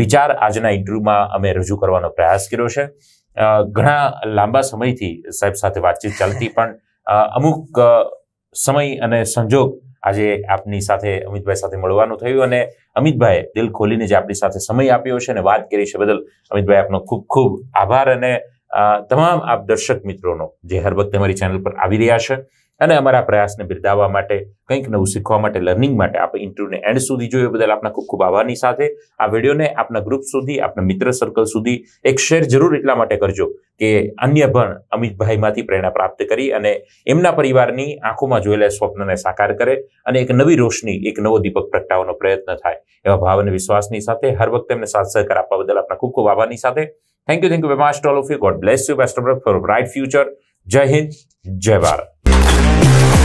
વિચાર આજના ઇન્ટરવ્યુમાં અમે રજૂ કરવાનો પ્રયાસ કર્યો છે. ઘણા લાંબા સમયથી સાહેબ સાથે વાતચીત ચાલતી, પણ અમુક સમય અને સંજોગ આજે આપની સાથે અમિતભાઈ સાથે મળવાનું થયું, અને અમિતભાઈએ દિલ ખોલીને જે આપણી સાથે સમય આપ્યો છે અને વાત કરી છે બદલ અમિતભાઈ આપનો ખૂબ ખૂબ આભાર. અને તમામ આપ દર્શક મિત્રોનો જે હર વખતે અમારી ચેનલ પર આવી રહ્યા છે અને અમારા પ્રયાસને બિરદાવવા માટે, કંઈક નવું શીખવા માટે, લર્નિંગ માટે આપ ઇન્ટરવ્યુને એન્ડ સુધી જોયો બદલ આપના ખૂબ ખૂબ આભારની સાથે આ વિડીયોને આપના ગ્રુપ સુધી, આપના મિત્ર સર્કલ સુધી એક શેર જરૂર એટલા માટે કરજો કે અન્ય પણ અમિતભાઈમાંથી પ્રેરણા પ્રાપ્ત કરી અને એમના પરિવારની આંખોમાં જોયેલા સ્વપ્નને સાકાર કરે અને એક નવી રોશની, એક નવો દીપક પ્રગટાવવાનો પ્રયત્ન થાય એવા ભાવ અને વિશ્વાસની સાથે હર વખતે એમને સાથ સહકાર આપવા બદલ આપના ખૂબ ખૂબ આભારની સાથે thank you very much to all of you. God bless you. Best of luck four bright future. જય હિન્દ, જય ભારત.